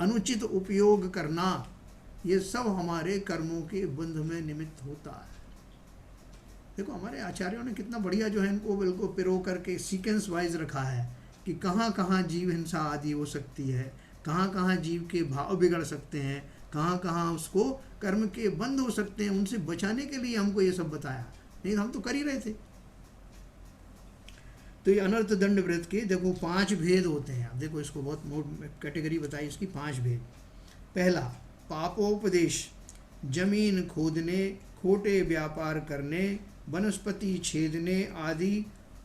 Speaker 1: अनुचित उपयोग करना, ये सब हमारे कर्मों के बंध में निमित्त होता है। देखो हमारे आचार्यों ने कितना बढ़िया जो है इनको बिल्कुल पिरो करके सीक्वेंस वाइज रखा है कि कहाँ कहाँ जीव हिंसा आदि हो सकती है, कहाँ कहाँ जीव के भाव बिगड़ सकते हैं, कहाँ कहाँ उसको कर्म के बंध हो सकते हैं। उनसे बचाने के लिए हमको ये सब बताया, नहीं हम तो कर ही रहे थे। तो ये अनर्थ दंड व्रत के देखो 5 भेद होते हैं। आप देखो इसको बहुत मोड कैटेगरी बताई इसकी, 5 भेद। पहला, पापोपदेश, जमीन खोदने, खोटे व्यापार करने, वनस्पति छेदने आदि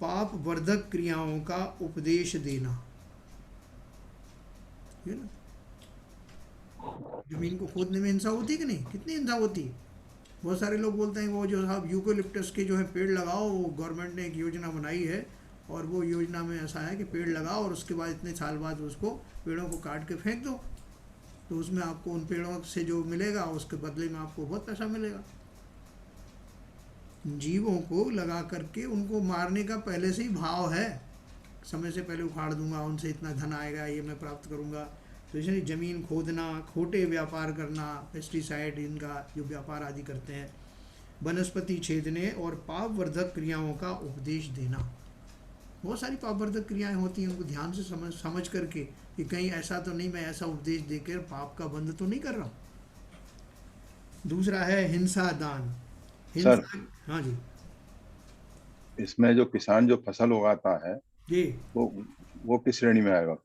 Speaker 1: पाप वर्धक क्रियाओं का उपदेश देना। ये ना, जमीन को खोदने में हिंसा होती है कि नहीं, कितनी हिंसा होती है। बहुत सारे लोग बोलते हैं वो जो साहब यूकेलिप्टस के जो है पेड़ लगाओ, वो गवर्नमेंट ने एक योजना बनाई है और वो योजना में ऐसा है कि पेड़ लगाओ और उसके बाद इतने साल बाद उसको पेड़ों को काट के फेंक दो, तो उसमें आपको उन पेड़ों से जो मिलेगा उसके बदले में आपको बहुत पैसा मिलेगा। जीवों को लगा करके उनको मारने का पहले से ही भाव है, समय से पहले उखाड़ दूंगा, उनसे इतना धन आएगा, ये मैं प्राप्त करूंगा। तो इसलिए जमीन खोदना, खोटे व्यापार करना, पेस्टिसाइड इनका जो व्यापार आदि करते हैं, वनस्पति छेदने और पाप वर्धक क्रियाओं का उपदेश देना। बहुत सारी पापवर्धक क्रियाएं होती हैं, उनको ध्यान से समझ करके कि कहीं ऐसा तो नहीं मैं ऐसा उपदेश देकर पाप का बंध तो नहीं कर रहा हूँ। दूसरा है हिंसा दान।
Speaker 4: सर,
Speaker 1: हाँ जी,
Speaker 4: इसमें जो किसान जो फसल उगाता है
Speaker 1: जी,
Speaker 4: वो किस श्रेणी में आएगा?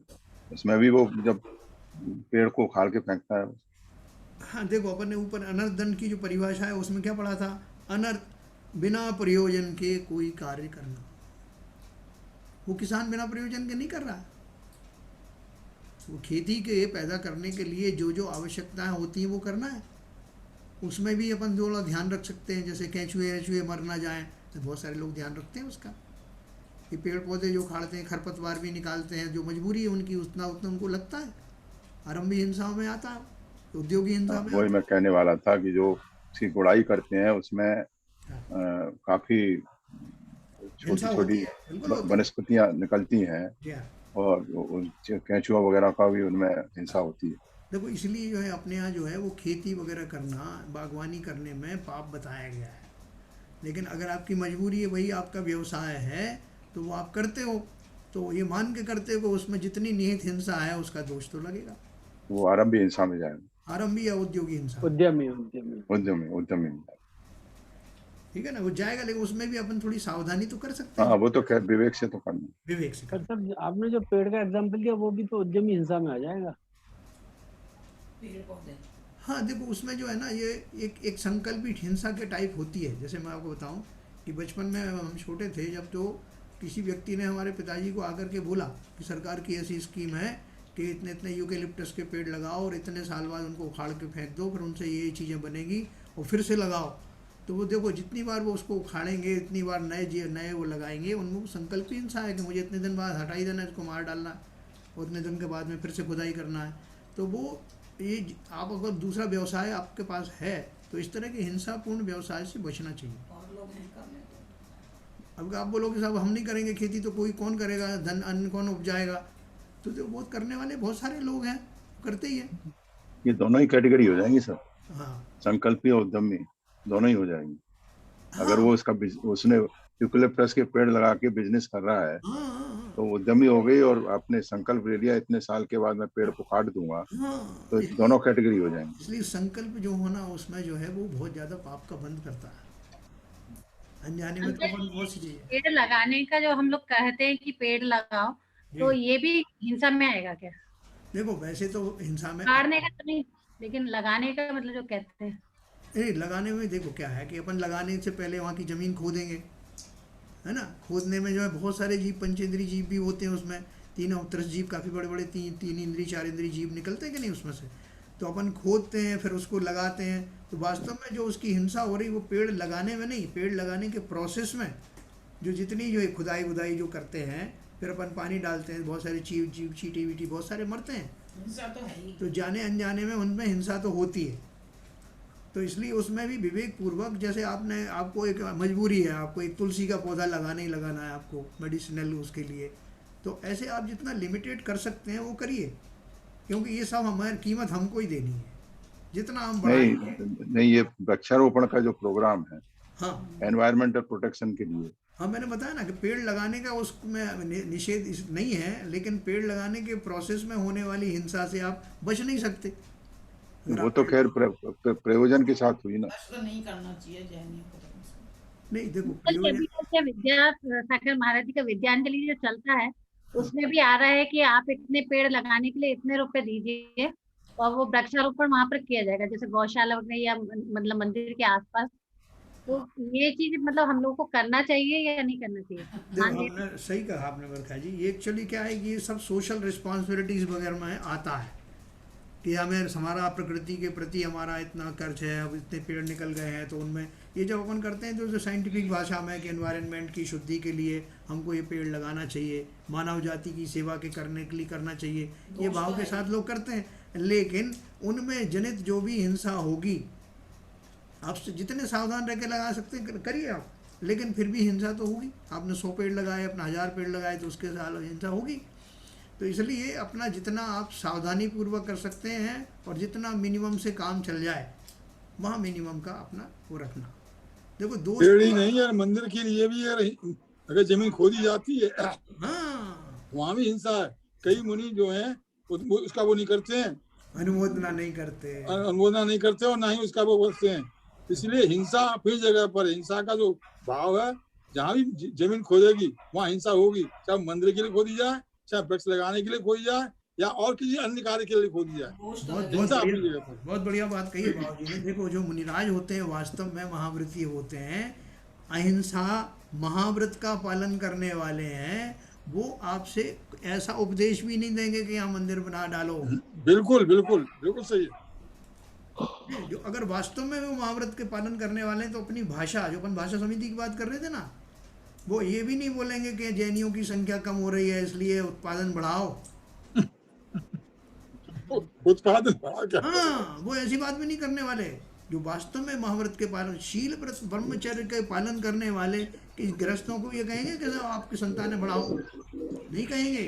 Speaker 4: इसमें भी वो जब पेड़ को उखाड़ के फेंकता है।
Speaker 1: हाँ देखो अपन ने ऊपर अनर्थ दंड की जो परिभाषा है उसमें क्या पढ़ा था, अनर्थ बिना प्रयोजन के कोई कार्य करना। वो किसान बिना प्रयोजन के नहीं कर रहा है, वो खेती के पैदा करने के लिए जो जो आवश्यकताएं होती हैं वो करना है। उसमें भी अपन थोड़ा ध्यान रख सकते हैं, जैसे केंचुए मर ना जाएं, तो बहुत सारे लोग ध्यान रखते हैं उसका, कि पेड़ पौधे जो उखाड़ते हैं, खरपतवार भी निकालते हैं, जो मजबूरी है उनकी उतना उनको लगता है। आरंभी हिंसाओं में आता है, उद्योगी हिंसा में
Speaker 4: वही मैं कहने वाला था कि जो उसकी गुड़ाई करते हैं उसमें काफी छोटी छोटी वनस्पतियां निकलती हैं और केंचुआ वगैरह का भी उनमें हिंसा होती है।
Speaker 1: देखो इसलिए जो है अपने यहाँ जो है वो खेती वगैरह करना, बागवानी करने में पाप बताया गया है। लेकिन अगर आपकी मजबूरी है, वही आपका व्यवसाय है, तो वो आप करते हो, तो ये मान के करते हो, उसमें जितनी निहित हिंसा है उसका दोष तो लगेगा।
Speaker 4: वो आरंभी हिंसा में जाएगा,
Speaker 1: आरंभी या उद्योगी हिंसा,
Speaker 4: उद्यमी,
Speaker 1: ठीक है ना, वो जाएगा। लेकिन उसमें भी अपन थोड़ी सावधानी तो कर सकते हैं।
Speaker 4: हाँ, वो तो विवेक से तो करना,
Speaker 1: विवेक से करना।
Speaker 5: सर आपने जो पेड़ का एग्जांपल दिया वो भी तो उद्यमी हिंसा में आ जाएगा।
Speaker 1: हाँ देखो उसमें जो है ना ये एक संकल्पित हिंसा के टाइप होती है। जैसे मैं आपको बताऊं कि बचपन में हम छोटे थे जब, तो किसी व्यक्ति ने हमारे पिताजी को आकर के बोला कि सरकार की ऐसी स्कीम है कि इतने इतने यूकेलिप्टस के पेड़ लगाओ और इतने साल बाद उनको उखाड़ के फेंक दो, फिर उनसे ये चीज़ें बनेगी और फिर से लगाओ। तो वो देखो जितनी बार वो उसको उखाड़ेंगे, इतनी बार नए वो लगाएंगे। उनको संकल्प ही हिंसा है कि मुझे इतने दिन बाद हटा ही देना, इसको मार डालना है, और इतने दिन के बाद में फिर से खुदाई करना है। तो वो ये आप अगर दूसरा व्यवसाय आपके पास है तो इस तरह के हिंसापूर्ण व्यवसाय से बचना चाहिए। अब आप बोलोगे साहब हम नहीं करेंगे खेती तो कोई कौन करेगा, धन अन्न कौन उपजाएगा, तो बहुत करने वाले बहुत सारे लोग हैं, करते ही हैं।
Speaker 4: ये दोनों ही कैटेगरी हो जाएंगी सर।
Speaker 1: हाँ,
Speaker 4: संकल्पी और उद्यमी दोनों ही हो जाएंगी। अगर वो उसने यूकेलिप्टस के पेड़ लगा के बिजनेस कर रहा है तो उद्यमी हो गई, और आपने संकल्प ले लिया इतने साल के बाद मैं पेड़ को काट दूंगा, तो दोनों कैटेगरी हो जाएंगे।
Speaker 1: इसलिए संकल्प जो होना उसमें जो है वो बहुत ज़्यादा पाप का बंध करता अनजाने में तो अपन बहुत सी चीजें।
Speaker 8: पेड़ लगाने का जो हम लोग कहते हैं कि पेड़ लगाओ, तो
Speaker 1: जी।
Speaker 8: ये भी हिंसा में आएगा क्या?
Speaker 1: देखो वैसे तो हिंसा में
Speaker 8: काटने का तो नहीं, लेकिन लगाने का मतलब जो कहते हैं।
Speaker 1: नहीं, लगाने में देखो क्या है कि अपन लगाने से पहले वहाँ की ज़मीन खोदेंगे, है ना। खोदने में जो है बहुत सारे जीव, पंचेंद्रीय जीव भी होते हैं उसमें, तीन अवतरस जीव, काफ़ी बड़े बड़े तीन इंद्रिय 4 इंद्रिय जीव निकलते हैं कि नहीं उसमें से। तो अपन खोदते हैं, फिर उसको लगाते हैं। तो वास्तव में जो उसकी हिंसा हो रही वो पेड़ लगाने में नहीं, पेड़ लगाने के प्रोसेस में जो जितनी जो खुदाई वुदाई जो करते हैं, फिर अपन पानी डालते हैं, बहुत सारे जीव चींटी वीटी बहुत सारे मरते हैं।
Speaker 9: हिंसा तो है ही।
Speaker 1: तो जाने अनजाने में उनमें हिंसा तो होती है। तो इसलिए उसमें भी विवेक पूर्वक, जैसे आपको एक मजबूरी है, आपको एक तुलसी का पौधा लगाना ही लगाना है आपको मेडिसिनल उसके लिए, तो ऐसे आप जितना लिमिटेड कर सकते हैं वो करिए, क्योंकि ये सब हमारी कीमत हमको ही देनी है, जितना हम बढ़ाएंगे।
Speaker 4: नहीं, ये वृक्षारोपण का जो प्रोग्राम है,
Speaker 1: हाँ,
Speaker 4: एनवायरमेंटल प्रोटेक्शन के लिए,
Speaker 1: हाँ, मैंने बताया ना कि पेड़ लगाने का उसमें निषेध नहीं है, लेकिन पेड़ लगाने के प्रोसेस में होने वाली हिंसा से आप बच नहीं सकते।
Speaker 4: वो तो खैर प्रयोजन के साथ हुई ना।
Speaker 9: तो नहीं करना चाहिए जैनियों को तो।
Speaker 1: नहीं देखो,
Speaker 8: जैसे विद्या सागर महारथी का विद्यांजलि जो चलता है, उसमें भी आ रहा है कि आप इतने पेड़ लगाने के लिए इतने रुपए दीजिए और वो वृक्षारोपण वहां पर किया जाएगा, जैसे गौशाला वगैरह या मतलब मंदिर के आसपास। तो ये चीज मतलब हम लोगों को करना चाहिए या नहीं करना चाहिए?
Speaker 1: देखो आपने सही कहा आपने बरखा जी। ये एक्चुअली क्या है कि ये सब सोशल रिस्पॉन्सिबिलिटीज वगैरह में आता है कि हमारा प्रकृति के प्रति हमारा इतना कर्ज है, अब इतने पेड़ निकल गए हैं, तो उनमें ये जब अपन करते हैं तो जो साइंटिफिक भाषा में कि एनवायरनमेंट की शुद्धि के लिए हमको ये पेड़ लगाना चाहिए, मानव जाति की सेवा के करने के लिए करना चाहिए, ये भाव के साथ लोग करते हैं। लेकिन उनमें जनित जो भी हिंसा होगी, आप जितने सावधान रह के लगा सकते हैं करिए आप, लेकिन फिर भी हिंसा तो होगी। आपने 100 पेड़ लगाए, अपना 1000 पेड़ लगाए, तो उसके साथ हिंसा होगी। तो इसलिए अपना जितना आप सावधानी पूर्वक कर सकते हैं और जितना मिनिमम से काम चल जाए, वहाँ मिनिमम का अपना वो रखना। देखो
Speaker 6: पेड़ ही नहीं है, मंदिर के लिए भी है, अगर जमीन खोदी जाती है
Speaker 1: हाँ,
Speaker 6: वहाँ भी हिंसा है। कई मुनि जो हैं उसका वो नहीं करते हैं,
Speaker 1: अनुमोदना नहीं करते
Speaker 6: और ना ही उसका वो बोलते हैं। इसलिए हिंसा अपनी जगह पर, हिंसा का जो भाव है, जहाँ भी जमीन खोदेगी वहाँ हिंसा होगी, चाहे मंदिर के लिए खोदी जाए, चाहे वृक्ष लगाने के लिए खोदी जाए, या और किसी अन्य कार्य के लिए खोदी जाए।
Speaker 1: बहुत बढ़िया बात कही है बाबू जी ने। देखो जो मुनिराज होते हैं वास्तव में महाव्रती होते हैं, अहिंसा महाव्रत का पालन करने वाले हैं। वो आपसे ऐसा उपदेश भी नहीं देंगे कि यहाँ मंदिर बना डालो।
Speaker 6: बिल्कुल बिल्कुल बिल्कुल सही है।
Speaker 1: जो अगर वास्तव में वो महाव्रत के पालन करने वाले हैं, तो अपनी भाषा, जो अपन भाषा समिति की बात कर रहे थे ना, वो ये भी नहीं बोलेंगे कि जैनियों की संख्या कम हो रही है इसलिए उत्पादन बढ़ाओ।
Speaker 6: उत्पादन बढ़ाओ क्या?
Speaker 1: हाँ, वो ऐसी बात भी नहीं करने वाले। जो वास्तव में महाव्रत के पालन, शील ब्रह्मचर्य के पालन करने वाले कि गृहस्थों को ये कहेंगे कि आपकी संतानें बढ़ाओ, नहीं कहेंगे।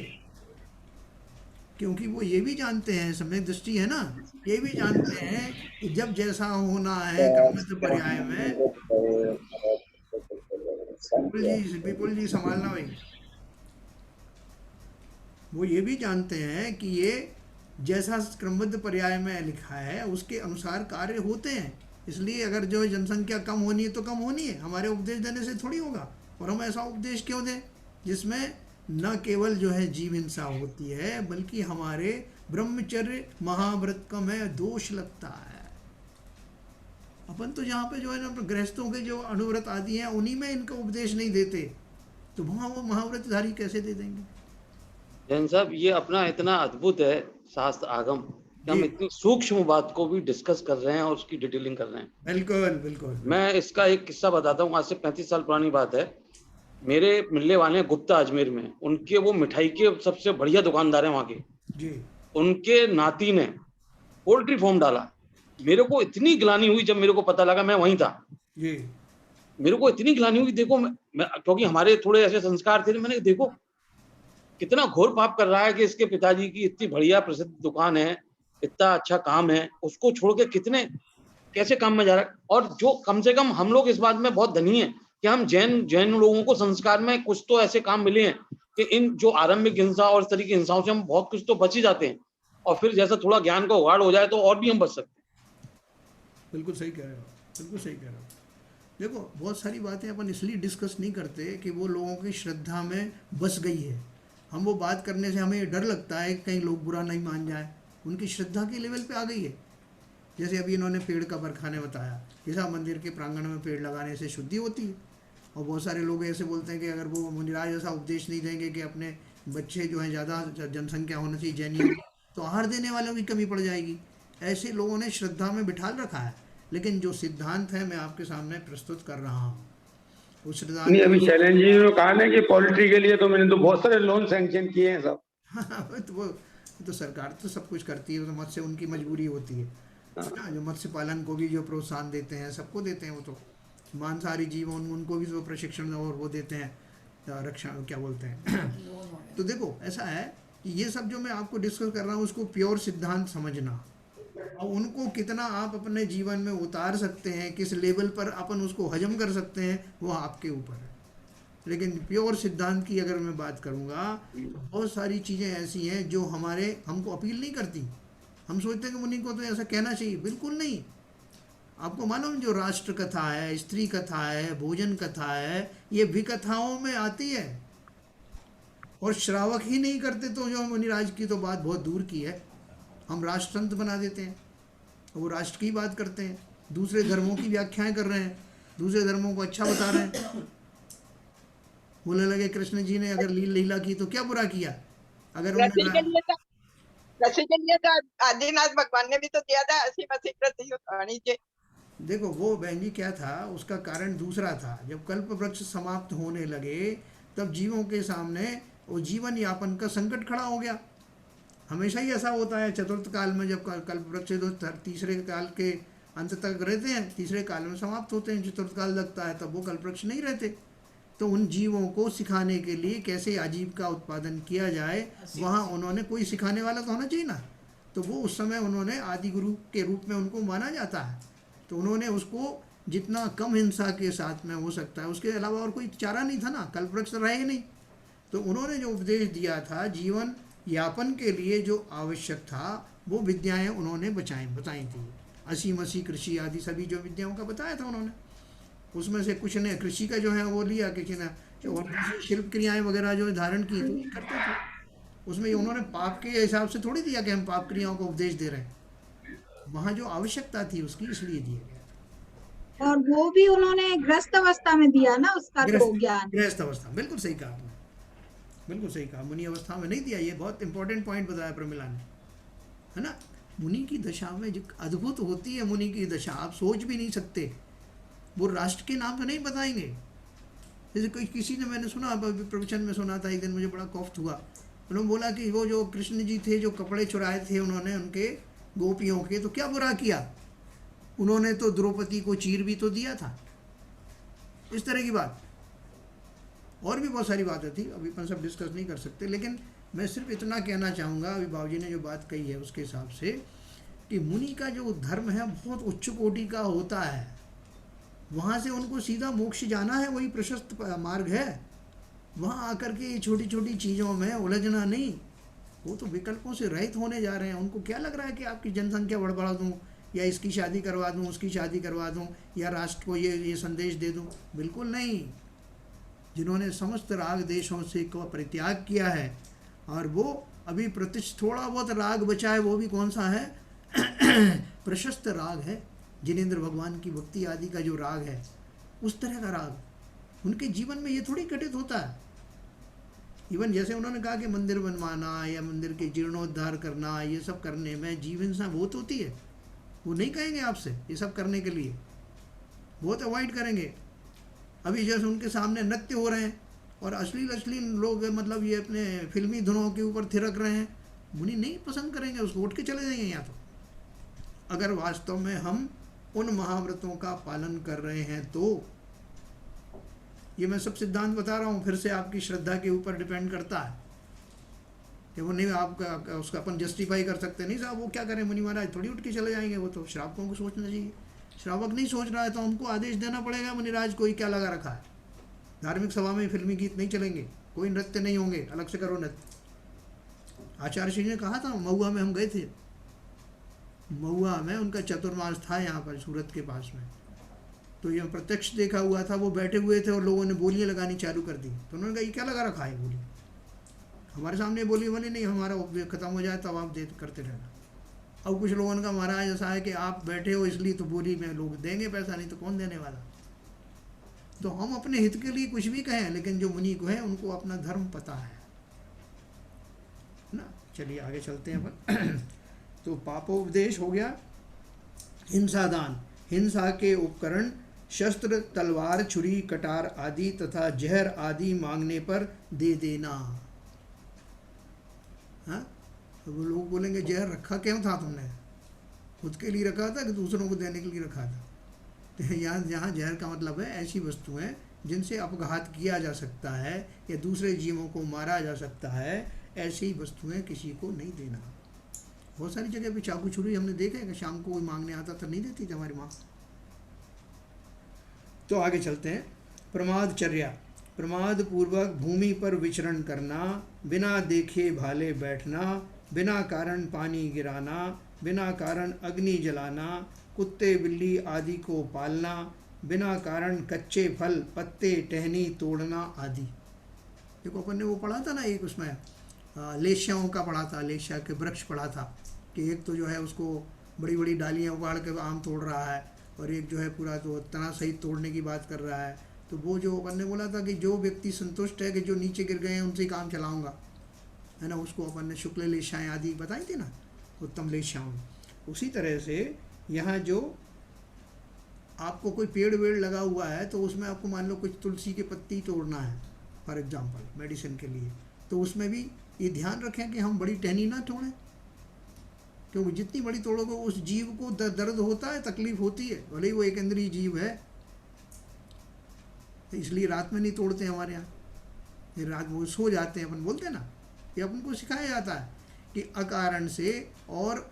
Speaker 1: क्योंकि वो ये भी जानते हैं, समय दृष्टि है ना, ये भी जानते हैं कि जब जैसा होना है कर्मठ पर्याय में। विपुल जी संभालना भाई। वो ये भी जानते हैं कि ये जैसा क्रमबद्ध पर्याय में लिखा है उसके अनुसार कार्य होते हैं। इसलिए अगर जो जनसंख्या कम होनी है तो कम होनी है, हमारे उपदेश देने से थोड़ी होगा। और हम ऐसा उपदेश क्यों दें जिसमें न केवल जो है जीव हिंसा होती है, बल्कि हमारे ब्रह्मचर्य महाव्रत का में दोष लगता है। अपन तो यहाँ पे जो है ना गृहस्थों के जो अनुव्रत आदि हैं उन्हीं में इनका उपदेश नहीं देते, तो वहाँ वो महाव्रतधारी कैसे दे देंगे?
Speaker 3: जैन साहब, ये अपना इतना अद्भुत है शास्त्र आगम कि हम इतनी सूक्ष्म बात को भी डिस्कस कर रहे हैं और उसकी डिटेलिंग कर रहे हैं।
Speaker 1: बिल्कुल बिल्कुल।
Speaker 3: मैं इसका एक किस्सा बताता हूँ। आज से 35 साल पुरानी बात है। मेरे मिलने वाले हैं गुप्ता अजमेर में, उनके वो मिठाई के सबसे बढ़िया दुकानदार हैं वहाँ के
Speaker 1: जी।
Speaker 3: उनके नाती ने पोल्ट्री फार्म डाला। मेरे को इतनी गिलानी हुई जब मेरे को पता लगा, मैं वहीं था
Speaker 1: जी।
Speaker 3: मेरे को इतनी गिलानी हुई। देखो मैं क्योंकि हमारे थोड़े ऐसे संस्कार थे, मैंने देखो कितना घोर पाप कर रहा है कि इसके पिताजी की इतनी बढ़िया प्रसिद्ध दुकान है, इतना अच्छा काम है, उसको छोड़ के कितने कैसे काम में जा रहा है। और जो कम से कम हम लोग इस बात में बहुत धनी है कि हम जैन लोगों को संस्कार में कुछ तो ऐसे काम मिले हैं कि इन जो आरंभिक हिंसा और इस तरह की हिंसाओं से हम बहुत कुछ तो बच ही जाते हैं, और फिर जैसा थोड़ा ज्ञान का उगाड़ हो जाए तो और भी हम बच सकते हैं।
Speaker 1: बिल्कुल सही कह रहे हो, बिल्कुल सही कह रहे हो। देखो बहुत सारी बातें अपन इसलिए डिस्कस नहीं करते कि वो लोगों की श्रद्धा में बस गई है। हम वो बात करने से हमें डर लगता है कि कहीं लोग बुरा नहीं मान जाए। उनकी श्रद्धा के लेवल पे आ गई है। जैसे अभी इन्होंने पेड़ का बरखाने बताया, जैसा मंदिर के प्रांगण में पेड़ लगाने से शुद्धि होती है। और बहुत सारे लोग ऐसे बोलते हैं कि अगर वो मुनिराज ऐसा उपदेश नहीं देंगे कि अपने बच्चे जो हैं ज़्यादा जनसंख्या होनी चाहिए जैनियों की, तो आहार देने वालों की कमी पड़ जाएगी। ऐसे लोगों ने श्रद्धा में बिठाल रखा है। लेकिन जो सिद्धांत है मैं आपके सामने प्रस्तुत कर रहा हूँ, उस सिद्धांत
Speaker 7: नहीं, अभी शैलेंद्र जी ने कहा ना कि पोल्ट्री के लिए तो मैंने तो बहुत सारे लोन सैंक्शन किए हैं सब।
Speaker 1: तो वो तो सरकार तो सब कुछ करती है, वो तो मत्स्य उनकी मजबूरी होती है ना। जो मत्स्य पालन को भी जो प्रोत्साहन देते हैं, सबको देते हैं। वो तो मांसाहारी जीव उनको भी तो प्रशिक्षण और वो देते हैं, रक्षण क्या बोलते हैं। तो देखो ऐसा है कि ये सब जो मैं आपको डिस्कस कर रहा हूँ उसको प्योर सिद्धांत समझना, और उनको कितना आप अपने जीवन में उतार सकते हैं, किस लेवल पर अपन उसको हजम कर सकते हैं, वो आपके ऊपर है। लेकिन प्योर सिद्धांत की अगर मैं बात करूँगा तो बहुत सारी चीज़ें ऐसी हैं जो हमको अपील नहीं करती। हम सोचते हैं कि मुनि को तो ऐसा कहना चाहिए, बिल्कुल नहीं। आपको मालूम जो राष्ट्र कथा है, स्त्री कथा है, भोजन कथा है, ये विकथाओं में आती है। और श्रावक ही नहीं करते तो जो मुनिराज की तो बात बहुत दूर की है। हम राष्ट्रसंत बना देते हैं, वो राष्ट्र की बात करते हैं, दूसरे धर्मों की व्याख्याएं कर रहे हैं, दूसरे धर्मों को अच्छा बता रहे हैं। बोलने लगे कृष्ण जी ने अगर लीला की तो क्या बुरा किया। अगर
Speaker 2: कृषि के लिए तो आदिनाथ भगवान ने भी तो दिया था, ऐसी मसी कृषि होनी चाहिए।
Speaker 1: देखो वो बहन जी क्या था, उसका कारण दूसरा था। जब कल्प वृक्ष समाप्त होने लगे तब जीवों के सामने वो जीवन यापन का संकट खड़ा हो गया। हमेशा ही ऐसा होता है चतुर्थ काल में, जब कल्प वृक्ष तो तीसरे काल के अंत तक रहते हैं, तीसरे काल में समाप्त होते हैं, चतुर्थ काल लगता है तब वो कल्प वृक्ष नहीं रहते। तो उन जीवों को सिखाने के लिए कैसे आजीव का उत्पादन किया जाए, वहाँ उन्होंने कोई सिखाने वाला तो होना चाहिए ना। तो वो उस समय उन्होंने आदि गुरु के रूप में उनको माना जाता है। तो उन्होंने उसको जितना कम हिंसा के साथ में हो सकता है, उसके अलावा और कोई चारा नहीं था ना, कल्प वृक्ष रहे नहीं। तो उन्होंने जो उपदेश दिया था जीवन यापन के लिए जो आवश्यक था, वो विद्याएं उन्होंने बताई थी। असी मसी कृषि आदि सभी जो विद्याओं का बताया था उन्होंने, उसमें से कुछ ने कृषि का जो है वो लिया, किसी ने जो शिल्प क्रियाएं वगैरह जो धारण की तो ये करते थे। उसमें उन्होंने पाप के हिसाब से थोड़ी दिया कि हम पाप क्रियाओं को उपदेश दे रहे हैं, वहाँ जो आवश्यकता थी उसकी इसलिए दिया गया।
Speaker 2: और वो भी उन्होंने ग्रस्त अवस्था में दिया ना उसका तो ज्ञान।
Speaker 1: गृहस्थ अवस्था, बिल्कुल सही कहा आपने, बिल्कुल सही कहा। मुनि अवस्था में नहीं दिया। ये बहुत इंपॉर्टेंट पॉइंट बताया प्रमिला ने, है ना। मुनि की दशा में जो अद्भुत होती है, मुनि की दशा आप सोच भी नहीं सकते। वो राष्ट्र के नाम पे नहीं बताएंगे। जैसे कोई किसी ने, मैंने सुना प्रवचन में सुना था एक दिन, मुझे बड़ा कॉफ्ट हुआ। उन्होंने बोला कि वो जो कृष्ण जी थे जो कपड़े चुराए थे उन्होंने उनके गोपियों के, तो क्या बुरा किया उन्होंने, तो द्रौपदी को चीर भी तो दिया था। इस तरह की बात और भी बहुत सारी बातें थी, अभी अपन सब डिस्कस नहीं कर सकते। लेकिन मैं सिर्फ इतना कहना चाहूँगा, अभी बाबूजी ने जो बात कही है उसके हिसाब से, कि मुनि का जो धर्म है बहुत उच्च कोटि का होता है। वहाँ से उनको सीधा मोक्ष जाना है, वही प्रशस्त मार्ग है। वहाँ आकर के छोटी छोटी चीज़ों में उलझना नहीं। वो तो विकल्पों से रहित होने जा रहे हैं। उनको क्या लग रहा है कि आपकी जनसंख्या बढ़ा दूँ, या इसकी शादी करवा दूँ, उसकी शादी करवा दूँ, या राष्ट्र को ये संदेश दे दूँ, बिल्कुल नहीं। जिन्होंने समस्त राग देशों से को परित्याग किया है, और वो अभी थोड़ा बहुत राग बचा है, वो भी कौन सा है प्रशस्त राग है। जिनेंद्र भगवान की भक्ति आदि का जो राग है, उस तरह का राग उनके जीवन में ये थोड़ी घटित होता है। इवन जैसे उन्होंने कहा कि मंदिर बनवाना या मंदिर के जीर्णोद्धार करना, ये सब करने में जीव हिंसा बहुत होती है। वो नहीं कहेंगे आपसे ये सब करने के लिए, बहुत अवॉइड करेंगे। अभी जैसे उनके सामने नृत्य हो रहे हैं और अश्लील लोग, मतलब ये अपने फिल्मी धुनों के ऊपर थिरक रहे हैं, मुनि नहीं पसंद करेंगे, उसको उठ के चले जाएंगे यहाँ। तो अगर वास्तव में हम उन महाव्रतों का पालन कर रहे हैं, तो ये मैं सब सिद्धांत बता रहा हूँ, फिर से आपकी श्रद्धा के ऊपर डिपेंड करता है कि वो नहीं आपका उसका अपन जस्टिफाई कर सकते। नहीं साहब वो क्या करें मुनि महाराज, थोड़ी उठ के चले जाएंगे। वो तो श्रावकों को सोचना चाहिए। श्रावक नहीं सोच रहा है तो हमको आदेश देना पड़ेगा, मुनिराज कोई क्या लगा रखा है। धार्मिक सभा में फिल्मी गीत नहीं चलेंगे, कोई नृत्य नहीं होंगे, अलग से करो नृत्य। आचार्य श्री ने कहा था, महुआ में हम गए थे, महुआ में उनका चतुर्मास था यहाँ पर सूरत के पास में। तो ये प्रत्यक्ष देखा हुआ था, वो बैठे हुए थे और लोगों ने बोलियां लगानी चालू कर दी। तो उन्होंने कहा ये क्या लगा रखा है बोली, हमारे सामने बोली बोली नहीं, हमारा ख़त्म हो जाए तब आप दे करते रहना। अब कुछ लोगों ने कहा महाराज ऐसा है कि आप बैठे हो इसलिए तो बोली में लोग देंगे पैसा, नहीं तो कौन देने वाला। तो हम अपने हित के लिए कुछ भी कहें, लेकिन जो मुनि को है उनको अपना धर्म पता है ना। चलिए आगे चलते हैं अपन। तो पापोपदेश हो गया। हिंसा दान, हिंसा के उपकरण शस्त्र, तलवार, छुरी, कटार आदि तथा जहर आदि मांगने पर दे देना। हाँ, तो वो लोग बोलेंगे जहर रखा क्यों था तुमने, खुद के लिए रखा था कि दूसरों को देने के लिए रखा था। तो यहाँ जहाँ जहर का मतलब है ऐसी वस्तुएं जिनसे अपघात किया जा सकता है या दूसरे जीवों को मारा जा सकता है, ऐसी वस्तुएं किसी को नहीं देना। बहुत सारी जगह पे चाकू छुरी हमने देखा है कि शाम को कोई मांगने आता तो नहीं देती थी हमारी माँ। तो आगे चलते हैं। प्रमादचर्या, प्रमाद पूर्वक भूमि पर विचरण करना, बिना देखे भाले बैठना, बिना कारण पानी गिराना, बिना कारण अग्नि जलाना, कुत्ते बिल्ली आदि को पालना, बिना कारण कच्चे फल पत्ते टहनी तोड़ना आदि। देखो अपन ने वो पढ़ा था ना, एक उसमें लेशियाओं का पढ़ा था, लेशिया के वृक्ष पढ़ा था कि एक तो जो है उसको बड़ी बड़ी डालियाँ उगाड़ के आम तोड़ रहा है और एक जो है पूरा तो तना सहित तोड़ने की बात कर रहा है। तो वो जो अपन ने बोला था कि जो व्यक्ति संतुष्ट है कि जो नीचे गिर गए हैं उनसे ही काम चलाऊंगा, है ना, उसको अपन ने शुक्ल लेशाएँ आदि बताई थी ना, उत्तम लेशाओं। उसी तरह से यहाँ जो आपको कोई पेड़ वेड़ लगा हुआ है तो उसमें आपको मान लो कुछ तुलसी के पत्ती तोड़ना है फॉर एग्जांपल मेडिसिन के लिए, तो उसमें भी ये ध्यान रखें कि हम बड़ी टहनी ना तोड़ें, क्योंकि जितनी बड़ी तोड़ोगे उस जीव को दर्द होता है, तकलीफ होती है, भले ही वो एक इंद्रिय जीव है। तो इसलिए रात में नहीं तोड़ते हमारे यहाँ, फिर रात वो सो जाते हैं, अपन बोलते हैं ना, ये अपन को सिखाया जाता है कि अकारण से, और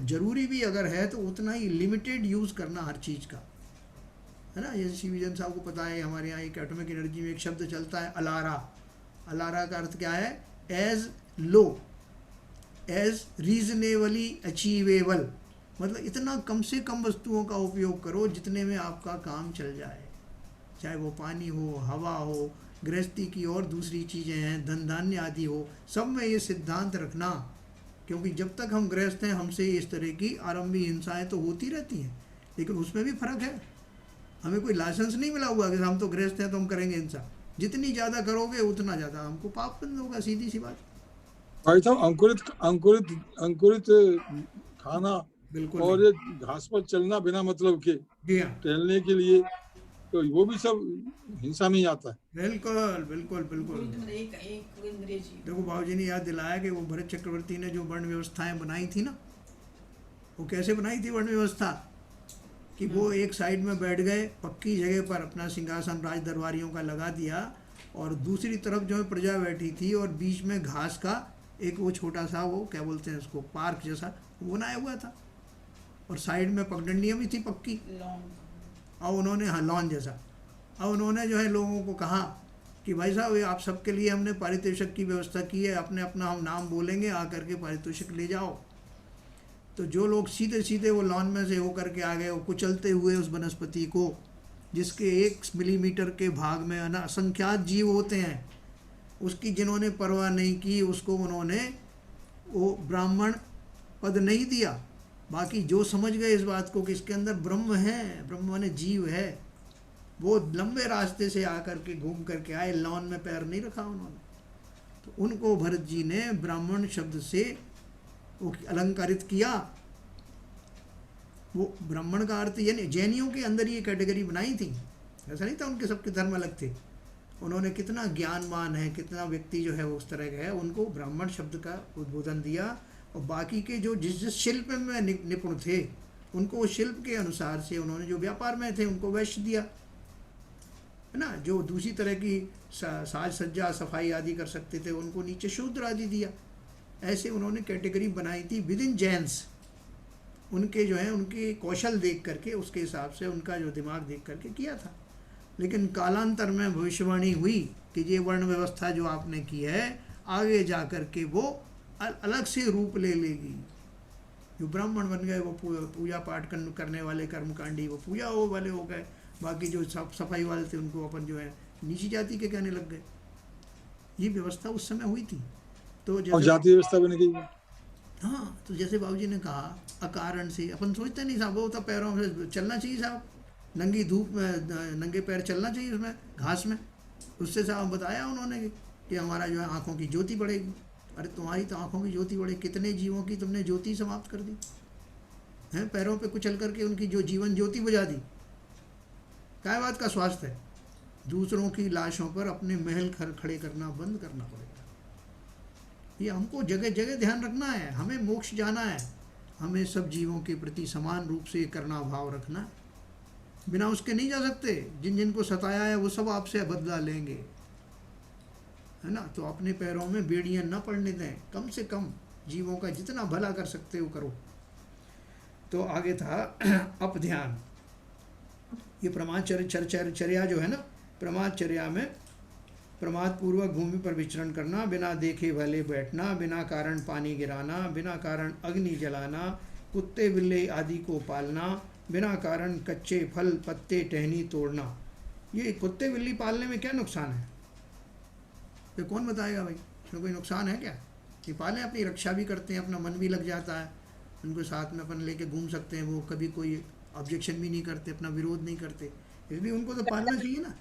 Speaker 1: ज़रूरी भी अगर है तो उतना ही लिमिटेड यूज़ करना हर चीज़ का, है ना। जैसे शिवजन साहब को पता है हमारे यहाँ एक एटॉमिक एनर्जी में एक शब्द चलता है अलारा। अलारा का अर्थ क्या है, as low as reasonably achievable, मतलब इतना कम से कम वस्तुओं का उपयोग करो जितने में आपका काम चल जाए, चाहे वो पानी हो, हवा हो, गृहस्थी की और दूसरी चीज़ें हैं, धन धान्य आदि हो, सब में ये सिद्धांत रखना। क्योंकि जब तक हम गृहस्थ हैं हमसे इस तरह की आरंभी हिंसाएं तो होती रहती हैं, लेकिन उसमें भी फ़र्क है। हमें कोई लाइसेंस नहीं मिला हुआ कि हम तो गृहस्थ हैं तो हम करेंगे हिंसा, जितनी ज़्यादा करोगे उतना ज़्यादा हमको पाप बंद होगा, सीधी सी बात।
Speaker 6: भाई साहब अंकुरित अंकुरित अंकुरित खाना
Speaker 1: बिल्कुल
Speaker 6: और ये घास पर चलना बिना मतलब के
Speaker 1: जी हाँ,
Speaker 6: टहलने के लिए, तो वो भी सब हिंसा में ही आता है।
Speaker 1: बिल्कुल बिल्कुल बिल्कुल।
Speaker 9: एक एक इंद्रिय जीव।
Speaker 1: देखो बाबूजी ने याद दिलाया कि वो भरत चक्रवर्ती ने जो वर्ण व्यवस्थाएं बनाई थी ना, वो कैसे बनाई थी वर्ण व्यवस्था, कि वो एक साइड में बैठ गए पक्की जगह पर, अपना सिंहासन राज दरबारियों का लगा दिया, और दूसरी तरफ जो है प्रजा बैठी थी, और बीच में घास का एक वो छोटा सा वो क्या बोलते हैं उसको, पार्क जैसा वो बनाया हुआ था, और साइड में पगडंडियाँ भी थी पक्की। और उन्होंने, हाँ लॉन जैसा, और उन्होंने जो है लोगों को कहा कि भाई साहब ये आप सबके लिए हमने पारितोषिक की व्यवस्था की है, अपने अपना हम नाम बोलेंगे, आकर के पारितोषिक ले जाओ। तो जो लोग सीधे सीधे वो लॉन में से होकर के आ गए, वो कुचलते हुए उस वनस्पति को, जिसके 1 मिलीमीटर के भाग में असंख्यात जीव होते हैं, उसकी जिन्होंने परवाह नहीं की, उसको उन्होंने वो ब्राह्मण पद नहीं दिया। बाकी जो समझ गए इस बात को कि इसके अंदर ब्रह्म है, ब्रह्म माने जीव है, वो लंबे रास्ते से आकर के घूम करके आए, लॉन में पैर नहीं रखा उन्होंने। तो उनको भरत जी ने ब्राह्मण शब्द से वो अलंकारित किया। वो ब्राह्मण का अर्थ यानी जैनियों के अंदर ये कैटेगरी बनाई थी, ऐसा नहीं था उनके सबके धर्म अलग थे। उन्होंने कितना ज्ञानवान है, कितना व्यक्ति जो है वो उस तरह का है, उनको ब्राह्मण शब्द का उद्बोधन दिया। और बाकी के जो जिस जिस शिल्प में निपुण थे उनको वो शिल्प के अनुसार से, उन्होंने जो व्यापार में थे उनको वैश्य दिया, है ना। जो दूसरी तरह की साज सज्जा सफाई आदि कर सकते थे उनको नीचे शूद्र आदि दिया। ऐसे उन्होंने कैटेगरी बनाई थी विद इन जैन्स, उनके जो है उनके कौशल देख करके, उसके हिसाब से उनका जो दिमाग देख करके किया था। लेकिन कालांतर में भविष्यवाणी हुई कि ये वर्ण व्यवस्था जो आपने की है आगे जा कर के वो अलग से रूप ले लेगी। जो ब्राह्मण बन गए वो पूजा पाठ करने वाले कर्मकांडी वो पूजा हो वाले हो गए, बाकी जो सफाई वाले थे उनको अपन जो है नीची जाति के कहने लग गए। ये व्यवस्था उस समय हुई थी। तो
Speaker 6: और
Speaker 1: जैसे
Speaker 6: जाति व्यवस्था बन गई है।
Speaker 1: हाँ, तो जैसे बाबूजी ने कहा अकारण से अपन सोचते नहीं साहब, वो तो पैरों में चलना चाहिए साहब, नंगी धूप में नंगे पैर चलना चाहिए उसमें घास में। उससे साहब बताया उन्होंने कि हमारा जो है आँखों की ज्योति बढ़ेगी। अरे तुम्हारी तो आँखों की ज्योति बढ़े, कितने जीवों की तुमने ज्योति समाप्त कर दी हैं, पैरों पे कुचल करके उनकी जो जीवन ज्योति बुझा दी। क्या बात का स्वास्थ्य है? दूसरों की लाशों पर अपने महल खड़े करना बंद करना पड़ेगा। ये हमको जगह जगह ध्यान रखना है। हमें मोक्ष जाना है, हमें सब जीवों के प्रति समान रूप से करना भाव रखना है। बिना उसके नहीं जा सकते। जिन जिनको सताया है वो सब आपसे बदला लेंगे, है ना। तो अपने पैरों में बेड़ियां न पड़ने दें, कम से कम जीवों का जितना भला कर सकते हो करो। तो आगे था अपध्यान। ये प्रमादचर्या जो है ना, प्रमादचर्या में प्रमाद पूर्वक भूमि पर विचरण करना, बिना देखे भले बैठना, बिना कारण पानी गिराना, बिना कारण अग्नि जलाना, कुत्ते बिल्ली आदि को पालना, बिना कारण कच्चे फल पत्ते टहनी तोड़ना। ये कुत्ते बिल्ली पालने में क्या नुकसान है? ये कौन बताएगा भाई? इसमें कोई नुकसान है क्या? ये पालें, अपनी रक्षा भी करते हैं, अपना मन भी लग जाता है, उनको साथ में अपन लेके घूम सकते हैं, वो कभी कोई ऑब्जेक्शन भी नहीं करते, अपना विरोध नहीं करते, इसलिए उनको तो पालना चाहिए ना।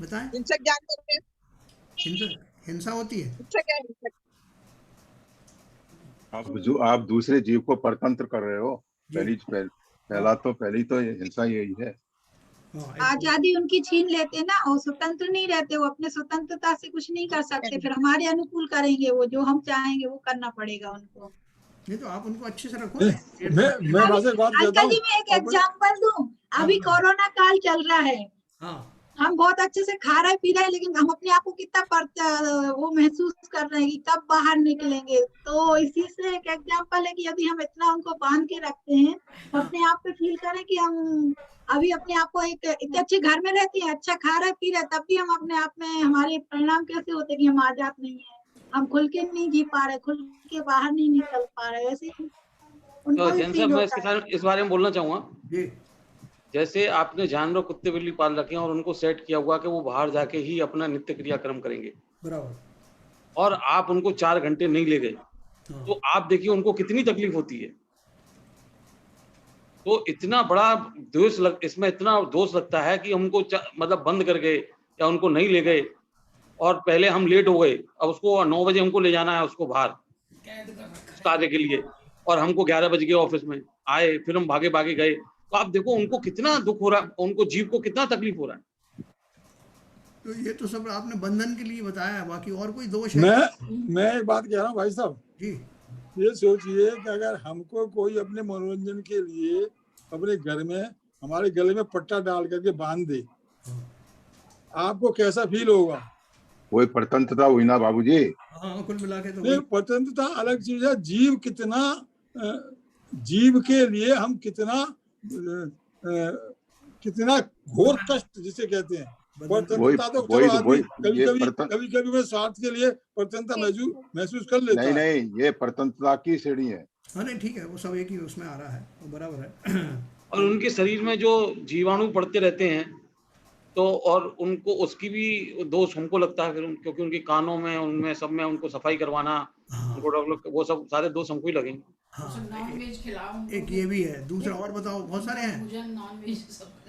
Speaker 1: बताएं।
Speaker 2: हिंसक जानवर है,
Speaker 1: हिंसा होती है।
Speaker 2: हिंसक है, हिंसक।
Speaker 4: आप दूसरे जीव को परतंत्र कर रहे हो। पहली तो हिंसा यही है।
Speaker 10: आजादी उनकी छीन लेते ना, और स्वतंत्र नहीं रहते, वो अपने स्वतंत्रता से कुछ नहीं कर सकते, फिर हमारे अनुकूल करेंगे, वो जो हम चाहेंगे वो करना पड़ेगा उनको।
Speaker 1: नहीं तो आप उनको अच्छे से रखो।
Speaker 6: मैं बात कहता हूँ,
Speaker 10: जी मैं एक एग्जांपल दूं। अभी कोरोना काल चल रहा है, हम बहुत अच्छे से खा रहे पी रहे हैं, लेकिन हम अपने आप को कितना वो महसूस कर रहे हैं कि कब बाहर निकलेंगे। तो इसी से एक एग्जांपल है कि यदि हम इतना उनको बांध के रखते हैं, तो अपने आप पे फील करें कि हम अभी अपने आप को एक इतने अच्छे घर में रहते हैं, अच्छा खा रहे पी रहे, तब भी हम अपने आप में हमारे परिणाम कैसे होते कि हम आजाद नहीं है, हम खुल के नहीं जी पा रहे, खुल के बाहर नहीं निकल पा रहे। ऐसे
Speaker 3: तो जैन साहब मैं इसके साथ इस बारे में बोलना चाहूंगा। जैसे आपने जानवर कुत्ते बिल्ली पाल रखे हैं और उनको सेट किया हुआ कि वो बाहर जाके ही अपना नित्य क्रियाक्रम करेंगे,
Speaker 1: बराबर,
Speaker 3: और आप उनको 4 घंटे नहीं ले गए, तो आप देखिए उनको कितनी तकलीफ होती है। तो इतना बड़ा इसमें इतना दोष लगता है कि हमको मतलब बंद कर गए या उनको नहीं ले गए, और पहले हम लेट हो गए, अब उसको 9 बजे हमको ले जाना है उसको बाहर कार्य के लिए, और हमको 11 बज गए ऑफिस में आए, फिर हम भागे भागे गए। तो आप देखो उनको कितना दुख हो रहा है, उनको जीव को कितना तकलीफ हो रहा है।
Speaker 1: तो ये तो सब आपने बंधन के लिए बताया, बाकी और कोई दोष है?
Speaker 6: मैं एक बात कह रहा हूँ भाई साहब
Speaker 1: जी,
Speaker 6: ये सोचिए कि अगर हमको कोई अपने मनोरंजन के लिए अपने घर में हमारे गले में पट्टा डाल करके बांध दे, आपको कैसा फील होगा?
Speaker 4: वही परतंत्रता हुई ना बाबूजी।
Speaker 1: हाँ, कुल मिला के तो
Speaker 6: नहीं, परतंत्रता अलग चीज है। जीव कितना, जीव के लिए हम कितना घोर कष्ट जिसे कहते हैं परतंत्रता, तो कभी कभी मैं स्वार्थ के लिए परतंत्रता महसूस कर लेता है।
Speaker 4: नहीं, ये परतंत्रता की श्रेणी है।
Speaker 1: हाँ नहीं ठीक है, वो सब एक ही उसमें आ रहा है, वो बराबर है।
Speaker 3: और उनके शरीर में जो जीवाणु पड़ते रहते हैं, तो और उनको उसकी भी दोष हमको लगता है, फिर क्योंकि उनके कानों में उनमें सब में उनको सफाई करवाना, उनको वो सब सारे दोष हमको ही लगेंगे।
Speaker 9: हाँ, नॉन वेज खिलाओ,
Speaker 1: एक ये भी है। दूसरा और बताओ, बहुत सारे हैं
Speaker 9: नॉन वेज सब।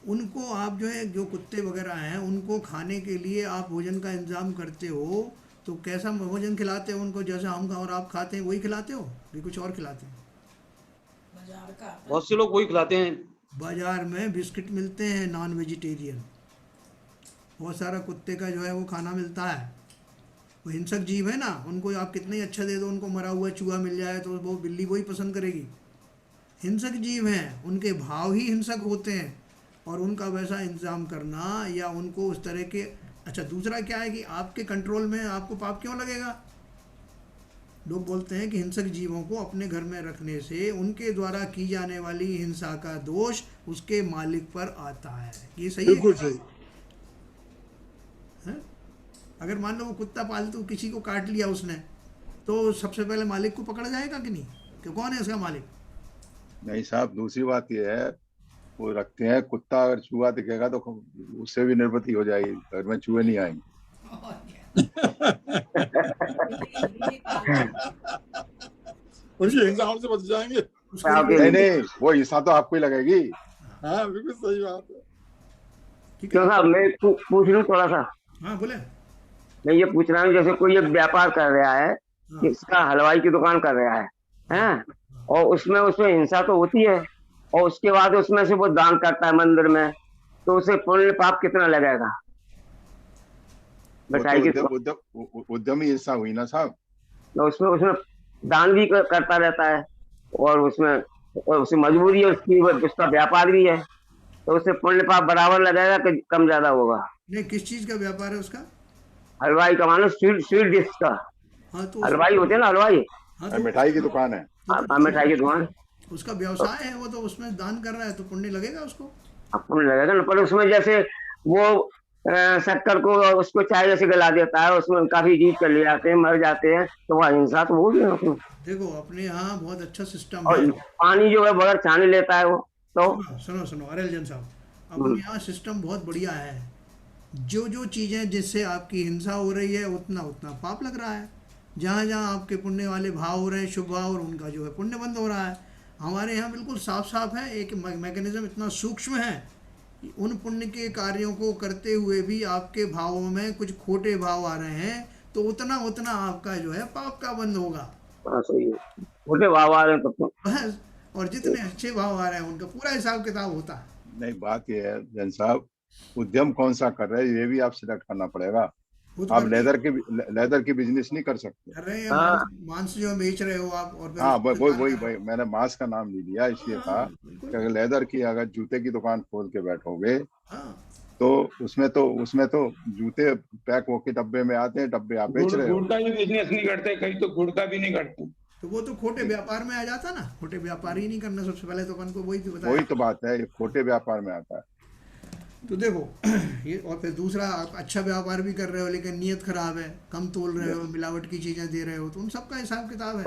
Speaker 1: उनको आप जो है, जो कुत्ते वगैरह हैं उनको खाने के लिए आप भोजन का इंतजाम करते हो, तो कैसा भोजन खिलाते हो उनको? जैसा हम और आप खाते हैं वही खिलाते हो कि कुछ और खिलाते हैं?
Speaker 9: बाजार का
Speaker 3: बहुत से लोग वही खिलाते हैं।
Speaker 1: बाजार में बिस्किट मिलते हैं नॉन वेजिटेरियन, बहुत सारा कुत्ते का जो है वो खाना मिलता है। वो हिंसक जीव है ना, उनको आप कितना ही अच्छा दे दो, उनको मरा हुआ चूहा मिल जाए तो वो बिल्ली वही पसंद करेगी। हिंसक जीव हैं, उनके भाव ही हिंसक होते हैं, और उनका वैसा इंतज़ाम करना या उनको उस तरह के। अच्छा, दूसरा क्या है कि आपके कंट्रोल में आपको पाप क्यों लगेगा? लोग बोलते हैं कि हिंसक जीवों को अपने घर में रखने से उनके द्वारा की जाने वाली हिंसा का दोष उसके मालिक पर आता है। ये सही है?
Speaker 6: बिल्कुल सही
Speaker 1: है? अगर मान लो वो कुत्ता पालतू किसी को काट लिया उसने, तो सबसे पहले मालिक को पकड़ा जाएगा कि नहीं, कि कौन है उसका मालिक?
Speaker 4: नहीं साहब, दूसरी बात यह है वो रखते हैं। कुत्ता अगर चूहा दिखेगा तो उससे भी निर्वृत्ति हो जाएगी, घर में चूहे नहीं आएंगे।
Speaker 9: और क्या।
Speaker 6: उनकी हिंसा हमसे बच जाएंगे।
Speaker 4: नहीं नहीं, वो हिंसा तो आपको ही लगेगी।
Speaker 6: हाँ बिल्कुल सही बात है।
Speaker 1: ठीक
Speaker 11: क्यों
Speaker 1: है।
Speaker 11: साहब मैं पूछ लूं थोड़ा सा।
Speaker 1: हाँ बोले।
Speaker 11: मैं ये पूछ रहा हूँ जैसे कोई ये व्यापार कर रहा है, किसका हलवाई की दुकान कर रहा है, हैं? और उसमें हिंसा तो होती है, और उसके बाद उसमें से वो दान करता है मंदिर में, तो उसे पुण्य पाप कितना लगेगा? मिठाई की
Speaker 4: उद्यमी हिंसा हुई ना साहब।
Speaker 11: तो उसमें दान भी करता रहता है, और उसे मजबूरी है उसकी, उसका व्यापार भी है, तो उसे पुण्य पाप बराबर लगेगा कि कम ज्यादा होगा?
Speaker 1: नहीं, किस चीज का व्यापार है उसका?
Speaker 11: हलवाई का, मानो स्वीट डिश का।
Speaker 1: हाँ तो
Speaker 11: हलवाई होते हैं ना, हलवाई।
Speaker 1: हाँ तो
Speaker 4: मिठाई की दुकान है।
Speaker 11: हाँ मिठाई की दुकान,
Speaker 1: उसका व्यवसाय है वो, तो उसमें दान कर रहा है तो पुण्य लगेगा उसको।
Speaker 11: पुण्य लगेगा ना। पर उसमें जैसे वो शक्कर को उसको चाय जैसे गला देता है, उसमें काफी जीत कर ले जाते हैं, मर जाते हैं, तो वह हिंसा तो होगी ना उसमें।
Speaker 1: देखो अपने यहाँ बहुत अच्छा सिस्टम
Speaker 11: और
Speaker 1: है।
Speaker 11: पानी जो है बगैर छाने लेता है वो, तो
Speaker 1: सुनो अरेलजन साहब, अपने यहाँ सिस्टम बहुत बढ़िया है। जो चीजें जिससे आपकी हिंसा हो रही है उतना पाप लग रहा है। जहाँ जहाँ आपके पुण्य वाले भाव हो रहे हैं, शुभ भाव, और उनका जो है पुण्य बंद हो रहा है। हमारे यहाँ बिल्कुल साफ है, एक मैकेनिज्म इतना सूक्ष्म है कि उन पुण्य के कार्यों को करते हुए भी आपके भावों में कुछ खोटे भाव आ रहे हैं, तो उतना आपका जो है पाप का बंद होगा।
Speaker 11: सही है, खोटे भाव आ रहे हैं तो
Speaker 1: बस, और जितने अच्छे भाव आ रहे हैं उनका पूरा हिसाब किताब होता है।
Speaker 4: नहीं, बात ये है जैन साहब, उद्यम कौन सा कर रहे हैं ये भी आप सिलेक्ट करना पड़ेगा। आप लेदर की बिजनेस नहीं कर सकते।
Speaker 1: कर रहे हैं, मांस जो बेच रहे हो आप, और
Speaker 4: हाँ वही मैंने मांस का नाम ले लिया, इसलिए था कि अगर लेदर की, अगर जूते की दुकान खोल के बैठोगे तो उसमें तो जूते पैक होके डब्बे में आते हैं, डब्बे आप बेच रहे हो।
Speaker 7: गुड़ का भी बिजनेस नहीं करते, कहीं तो गुड़ का भी नहीं करते,
Speaker 1: तो वो तो खोटे व्यापार में आ जाता ना। खोटे व्यापार ही नहीं करना सबसे पहले, तो अपन को वही तो बताया।
Speaker 4: वही तो बात है, ये खोटे व्यापार में आता है।
Speaker 1: तो देखो ये, और फिर दूसरा, आप अच्छा व्यापार भी कर रहे हो लेकिन नीयत खराब है, कम तोल रहे हो, मिलावट की चीजें दे रहे हो, तो उन सब का हिसाब किताब है।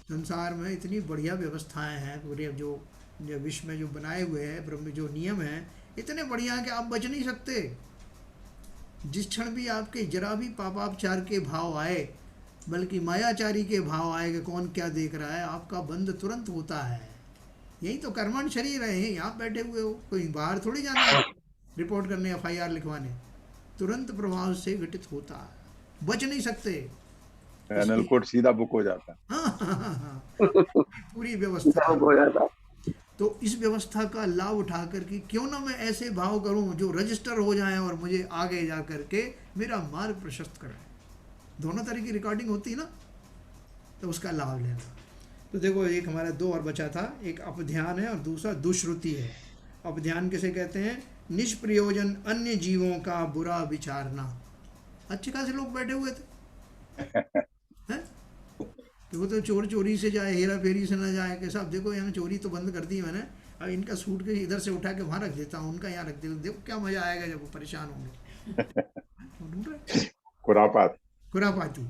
Speaker 1: संसार में इतनी बढ़िया व्यवस्थाएं हैं पूरे, जो विश्व में जो बनाए हुए हैं ब्रह्म जो नियम हैं, इतने बढ़िया हैं कि आप बच नहीं सकते। जिस क्षण भी आपके जरा भी पापापचार के भाव आए, बल्कि मायाचारी के भाव आए कि कौन क्या देख रहा है, आपका बंद तुरंत होता है। यही तो कर्मण शरीर है, यहाँ बैठे हुए हो, कोई बाहर थोड़ी जाना है रिपोर्ट करने, FIR लिखवाने, तुरंत प्रभाव से घटित होता है, बच नहीं सकते।
Speaker 4: पैनल कोड सीधा बुक हो जाता है।
Speaker 1: हाँ। पूरी व्यवस्था
Speaker 11: हो जाता।
Speaker 1: तो इस व्यवस्था का लाभ उठा करके क्यों ना मैं ऐसे भाव करूं जो रजिस्टर हो जाएं और मुझे आगे जा करके मेरा मार्ग प्रशस्त कराए। दोनों तरह की रिकॉर्डिंग होती है ना, तो उसका लाभ लेना। तो देखो, एक हमारा 2 और बचा था, एक अपध्यान है और दूसरा दुश्रुति है। अपध्यान किसे कहते हैं? निष्प्रयोजन अन्य जीवों का बुरा विचारना। अच्छे खासे लोग बैठे हुए थे हैं, तो वो तो चोरी से जाए, हेरा फेरी से ना जाए कि साहब देखो यहाँ चोरी तो बंद कर दी मैंने, अब इनका सूट के इधर से उठा के वहाँ रख देता हूँ, उनका यहाँ रख देता हूँ, देखो क्या मजा आएगा जब वो परेशान होंगे। खुरापाती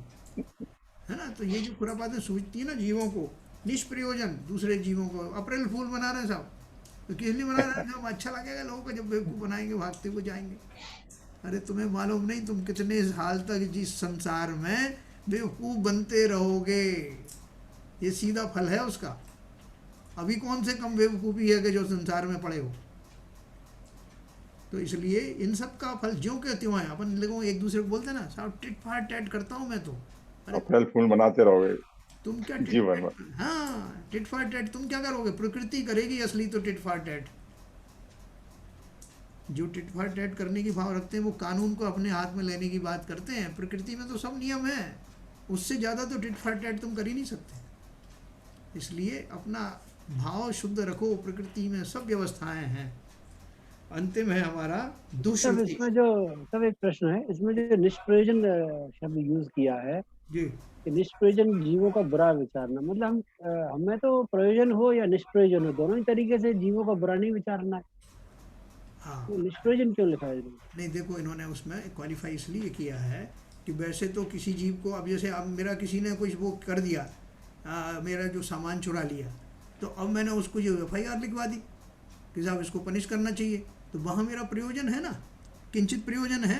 Speaker 1: है ना। तो ये जो खुरापाती सूझती है ना जीवों को, निष्प्रयोजन दूसरे जीवों को, अप्रैल फूल बना रहे हैं साहब, तो किस लिए बना रहे हैं साहब? अच्छा लगेगा लोगों को जब बेवकूफ़ बनाएंगे, भागते हुए जाएंगे। अरे तुम्हें मालूम नहीं तुम कितने साल तक जिस संसार में बेवकूफ़ बनते रहोगे, ये सीधा फल है उसका। अभी कौन से कम बेवकूफ़ी है कि जो संसार में पड़े हो। तो इसलिए इन सब का फल ज्यों के त्यों है। अपन लोगों एक दूसरे को बोलते हैं ना, साहब टिट फाट टैट करता हूँ मैं तो।
Speaker 4: अप्रैल फूल बनाते रहोगे
Speaker 1: तुम क्या
Speaker 4: जीवन में।
Speaker 1: हाँ, टिट फाट टैट तुम क्या करोगे? प्रकृति करेगी असली तो टिट फाट टैट। जो टिट फाट टैट करने की भाव रखते हैं वो कानून को अपने हाथ में लेने की बात करते हैं। प्रकृति में तो सब नियम है, उससे ज़्यादा तो टिट फाट टैट तुम कर ही नहीं सकते। इसलिए अपना भाव शुद्ध रखो, प्रकृति में सब व्यवस्थाएं हैं। अंतिम है हमारा दुष्कृति।
Speaker 5: इसमें जो सब एक प्रश्न है, इसमें जो निष्प्रयोजन शब्द यूज किया है
Speaker 1: जी,
Speaker 5: कि निष्प्रयोजन जीवों का बुरा विचारना, मतलब हमें तो प्रयोजन हो या निष्प्रयोजन हो, दोनों ही तरीके से जीवों का बुरा नहीं विचारना है।
Speaker 1: हाँ,
Speaker 5: तो निष्प्रयोजन क्यों लिखा है?
Speaker 1: नहीं देखो, इन्होंने उसमें क्वालिफाई इसलिए किया है कि वैसे तो किसी जीव को, अब जैसे अब मेरा किसी ने कुछ वो कर दिया, मेरा जो सामान चुरा लिया, तो अब मैंने उसको जो FIR लिखवा दी कि साहब इसको पनिश करना चाहिए, तो वहाँ मेरा प्रयोजन है ना, किंचित प्रयोजन है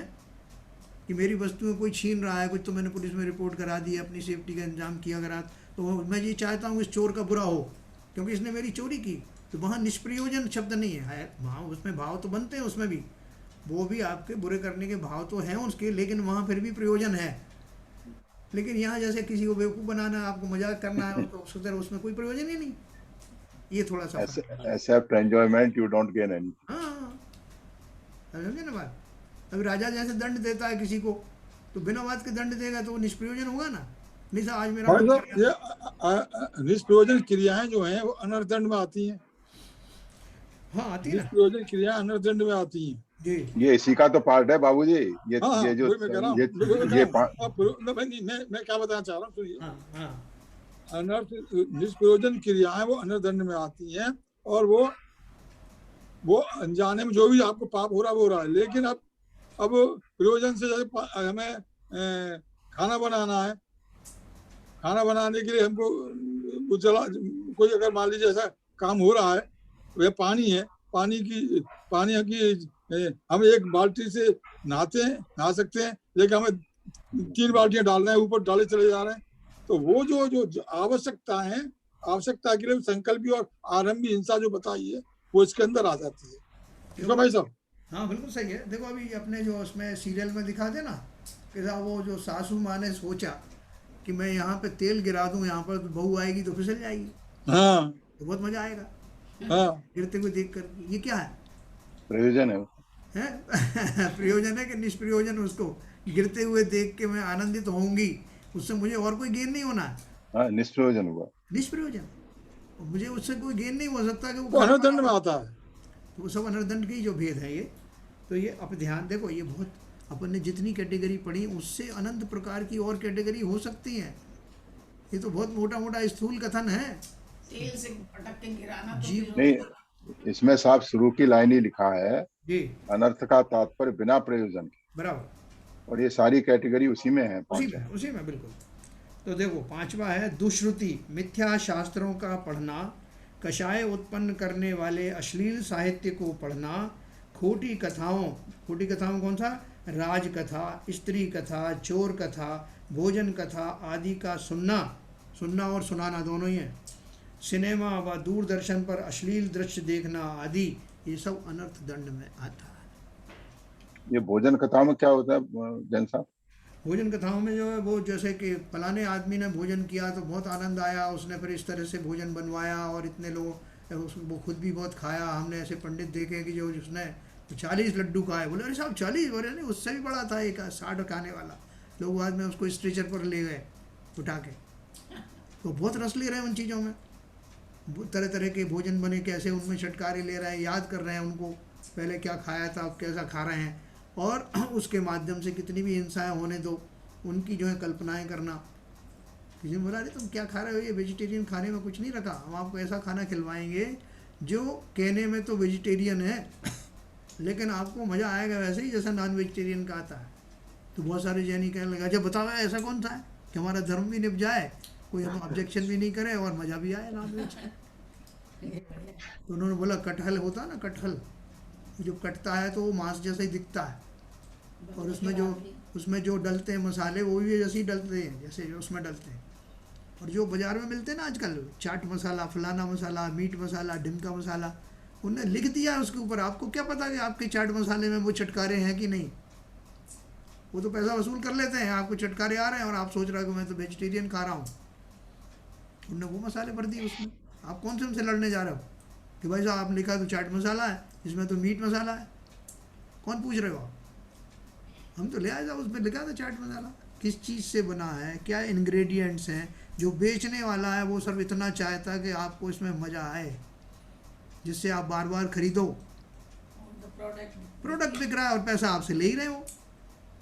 Speaker 1: कि मेरी वस्तुएं कोई छीन रहा है कुछ, तो मैंने पुलिस में रिपोर्ट करा दी, अपनी सेफ्टी का इंतजाम किया करा, तो मैं ये चाहता हूँ इस चोर का बुरा हो क्योंकि इसने मेरी चोरी की। तो वहाँ निष्प्रयोजन शब्द नहीं है, वहाँ उसमें भाव तो बनते हैं, उसमें भी वो भी आपके बुरे करने के भाव तो हैं उसके, लेकिन वहाँ फिर भी प्रयोजन है। लेकिन यहाँ जैसे किसी को बेवकूफ़ बनाना है, आपको मजाक करना है, तो उसमें कोई प्रयोजन ही नहीं। ये थोड़ा सा
Speaker 4: except enjoyment, you don't gain any.
Speaker 1: हाँ, समझे ना बात। अभी राजा जैसे दंड देता है किसी को, तो बिना बात के दंड देगा तो वो निष्प्रयोजन होगा ना। नहीं सर आज मेरा
Speaker 6: ये निष्प्रयोजन क्रियाएं जो हैं वो अनर्थदंड में आती हैं।
Speaker 1: हाँ आती है ना,
Speaker 6: निष्प्रयोजन क्रियाएं अनर्थदंड में आती हैं
Speaker 1: जी।
Speaker 4: ये इसी का तो पार्ट है बाबूजी। ये
Speaker 6: हाँ,
Speaker 4: ये जो
Speaker 6: मैं कह रहा हूँ, मैं क्या बताना चाह रहा हूँ, सुनिए। अनर्थ निष्प्रयोजन क्रियाएं वो अनर्थदंड में आती हैं, और वो अनजाने में जो भी आपको पाप हो रहा है वो हो रहा है। लेकिन अब प्रयोजन से जैसे हमें खाना बनाना है, खाना बनाने के लिए हमको चला कोई अगर मान लीजिए ऐसा काम हो रहा है, वह पानी है, पानी की हम एक बाल्टी से नहा सकते हैं, लेकिन हमें 3 बाल्टियां डालना है, ऊपर डाले चले जा रहे हैं। तो वो जो आवश्यकता है, आवश्यकता के लिए संकल्पी और आरंभी हिंसा जो बताई है वो इसके अंदर आ जाती है। ठीक है भाई साहब?
Speaker 1: हाँ बिल्कुल सही है। देखो अभी अपने जो उसमें सीरियल में दिखाते ना कि वो जो सासू माँ ने सोचा कि मैं यहाँ पे तेल गिरा दूँ, यहाँ पर तो बहू आएगी तो फिसल जाएगी,
Speaker 6: हाँ
Speaker 1: तो बहुत मजा आएगा,
Speaker 6: हाँ,
Speaker 1: गिरते हुए देख कर। ये क्या है?
Speaker 4: प्रयोजन है,
Speaker 1: प्रयोजन है कि निष्प्रयोजन? उसको गिरते हुए देख के मैं आनंदित होंगी, उससे मुझे और कोई गेन नहीं होना है।
Speaker 4: हाँ, निष्प्रयोजन हुआ,
Speaker 1: निष्प्रयोजन, मुझे उससे कोई गेन नहीं हो सकता कि
Speaker 6: वो अनर्थदंड में आता है।
Speaker 1: तो वो सब अनर्थदंड की जो भेद है ये। तो ये अब ध्यान देखो, ये बहुत अपन ने जितनी कैटेगरी पढ़ी उससे अनंत प्रकार की और कैटेगरी हो सकती है। ये तो बहुत मोटा मोटा स्थूल कथन है।
Speaker 9: तेल से पटक के गिराना तो
Speaker 1: जी
Speaker 4: नहीं, इसमें साफ शुरू की लाइन ही लिखा है
Speaker 1: जी,
Speaker 4: अनर्थ का तात्पर्य बिना प्रयोजन के,
Speaker 1: बराबर,
Speaker 4: और ये सारी कैटेगरी उसी में है,
Speaker 1: उसी में बिल्कुल। तो देखो 5वां है दुश्रुति, मिथ्या शास्त्रों का पढ़ना, कषाय उत्पन्न करने वाले अश्लील साहित्य को पढ़ना, खोटी कथाओं कौन सा? राज कथा, स्त्री कथा, चोर कथा, भोजन कथा आदि का सुनना और सुनाना दोनों ही है, सिनेमा व दूरदर्शन पर अश्लील दृश्य देखना आदि, ये सब अनर्थ दंड में आता है।
Speaker 4: ये भोजन कथाओं में क्या होता है जैन साहब?
Speaker 1: भोजन कथाओं में जो है वो जैसे कि फलाने आदमी ने भोजन किया तो बहुत आनंद आया, उसने फिर इस तरह से भोजन बनवाया और इतने लोग, वो खुद भी बहुत खाया। हमने ऐसे पंडित देखे कि जो उसने 40 लड्डू खाए, बोले अरे साहब 40, बोले नहीं उससे भी बड़ा था एक 60 खाने वाला। लोग बाद में उसको स्ट्रेचर पर ले गए उठा के। तो बहुत रस ले रहे हैं उन चीज़ों में, तरह तरह के भोजन बने, कैसे उनमें छटकारे ले रहे हैं, याद कर रहे हैं उनको पहले क्या खाया था, अब कैसा खा रहे हैं, और उसके माध्यम से कितनी भी हिंसाएं होने दो, उनकी जो है कल्पनाएं करना। किसी ने बोला अरे तुम क्या खा रहे हो, ये वेजिटेरियन खाने में कुछ नहीं रखा, हम आपको ऐसा खाना खिलवाएंगे जो कहने में तो वेजिटेरियन है लेकिन आपको मज़ा आएगा वैसे ही जैसा नॉन वेजिटेरियन का आता है। तो बहुत सारे जैनी कहने लगा जब बताओ ऐसा कौन सा है कि हमारा धर्म भी निभ जाए, कोई हम ऑब्जेक्शन भी नहीं करे और मज़ा भी आए नॉन वेज। तो उन्होंने बोला कटहल होता है ना, कटहल जो कटता है तो वो मांस जैसा ही दिखता है, और उसमें जो डलते हैं मसाले वो भी जैसे ही डलते हैं जैसे उसमें डलते हैं। और जो बाज़ार में मिलते हैं ना आजकल, चाट मसाला, फलाना मसाला, मीट मसाला, ढिमका मसाला, उन्हें लिख दिया है उसके ऊपर। आपको क्या पता कि आपके चाट मसाले में वो चटकारे हैं कि नहीं? वो तो पैसा वसूल कर लेते हैं, आपको चटकारे आ रहे हैं और आप सोच रहे हो कि मैं तो वेजिटेरियन खा रहा हूँ। उन्होंने वो मसाले भर दिए उसमें। आप कौन से उनसे लड़ने जा रहे हो कि भाई साहब आप लिखा तो चाट मसाला है, इसमें तो मीट मसाला है, कौन पूछ रहे हो आप? हम तो ले आए साहब, उसमें लिखा था चाट मसाला। किस चीज़ से बना है, क्या इंग्रेडिएंट्स हैं, जो बेचने वाला है वो सिर्फ इतना चाहता है कि आपको इसमें मज़ा आए, जिससे आप बार बार खरीदो। प्रोडक्ट बिक रहा है और पैसा आपसे ले ही रहे हो